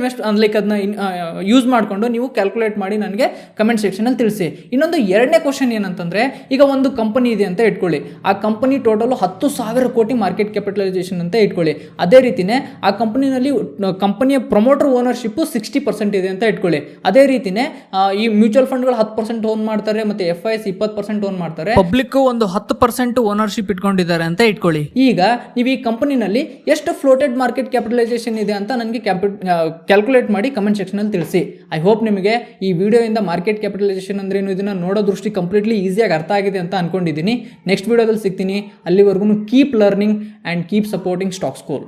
ಅದನ್ನ ಯೂಸ್ ಮಾಡಿಕೊಂಡು ನೀವು ಕ್ಯಾಲ್ಕುಲೇಟ್ ಮಾಡಿ ನನಗೆ ಕಮೆಂಟ್ ಸೆಕ್ಷನಲ್ಲಿ ತಿಳಿಸಿ. ಇನ್ನೊಂದು 2ನೇ ಕ್ವಶನ್ ಏನಂತಂದರೆ, ಈಗ ಒಂದು ಕಂಪನಿ ಇದೆ ಅಂತ ಇಟ್ಕೊಳ್ಳಿ. ಆ ಕಂಪನಿ ಟೋಟಲ್ 10,000 ಕೋಟಿ ಮಾರ್ಕೆಟ್ ಕ್ಯಾಪಿಟಲೈಸೇಷನ್ ಅಂತ ಇಟ್ಕೊಳ್ಳಿ. ಅದೇ ರೀತಿನೇ ಆ ಕಂಪನಿಯ ಪ್ರಮೋಟರ್ ಓನರ್ಶಿಪ್ 60% ಇದೆ ಅಂತ ಇಟ್ಕೊಳ್ಳಿ. ಅದೇ ರೀತಿನೇ ಈ ಮ್ಯೂಚುವಲ್ ಫಂಡ್ಗಳು 10% ಓನ್ ಮಾಡ್ತಾರೆ, ಮತ್ತೆ FIs 20% ಓನ್ ಮಾಡ್ತಾರೆ, ಪಬ್ಲಿಕ್ ಒಂದು 10% ಓನರ್ಶಿಪ್ ಇಟ್ಕೊಂಡಿದ್ದಾರೆ ಅಂತ ಇಟ್ಕೊಳ್ಳಿ. ಈಗ ನೀವು ಈ ಕಂಪನಿನಲ್ಲಿ ಎಷ್ಟು ಫ್ಲೋಟೆಡ್ ಮಾರ್ಕೆಟ್ ಕ್ಯಾಪಿಟಲೈಸೇಷನ್ ಇದೆ ಅಂತ ನನಗೆ ಕ್ಯಾಲ್ಕುಲೇಟ್ ಮಾಡಿ ಕಮೆಂಟ್ ಸೆಕ್ಷನ್ ಅಲ್ಲಿ ತಿಳಿಸಿ. ಐ ಹೋಪ್ ನಿಮಗೆ ಈ ವಿಡಿಯೋಯಿಂದ ಮಾರ್ಕೆಟ್ ಕ್ಯಾಪಿಟಲೈಸೇಷನ್ ಅಂದ್ರೆ ಏನು ಇದನ್ನ ನೋಡೋ ದೃಷ್ಟಿ ಕಂಪ್ಲೀಟ್ಲಿ ಈಸಿಯಾಗಿ ಅರ್ಥ ಆಗಿದೆ ಅಂತ ಅನ್ಕೊಂಡಿದ್ದೀನಿ. ನೆಕ್ಸ್ಟ್ ವಿಡಿಯೋದಲ್ಲಿ ಸಿಗ್ತೀನಿ. ಅಲ್ಲಿವರೆಗೂ keep learning and keep supporting stock school.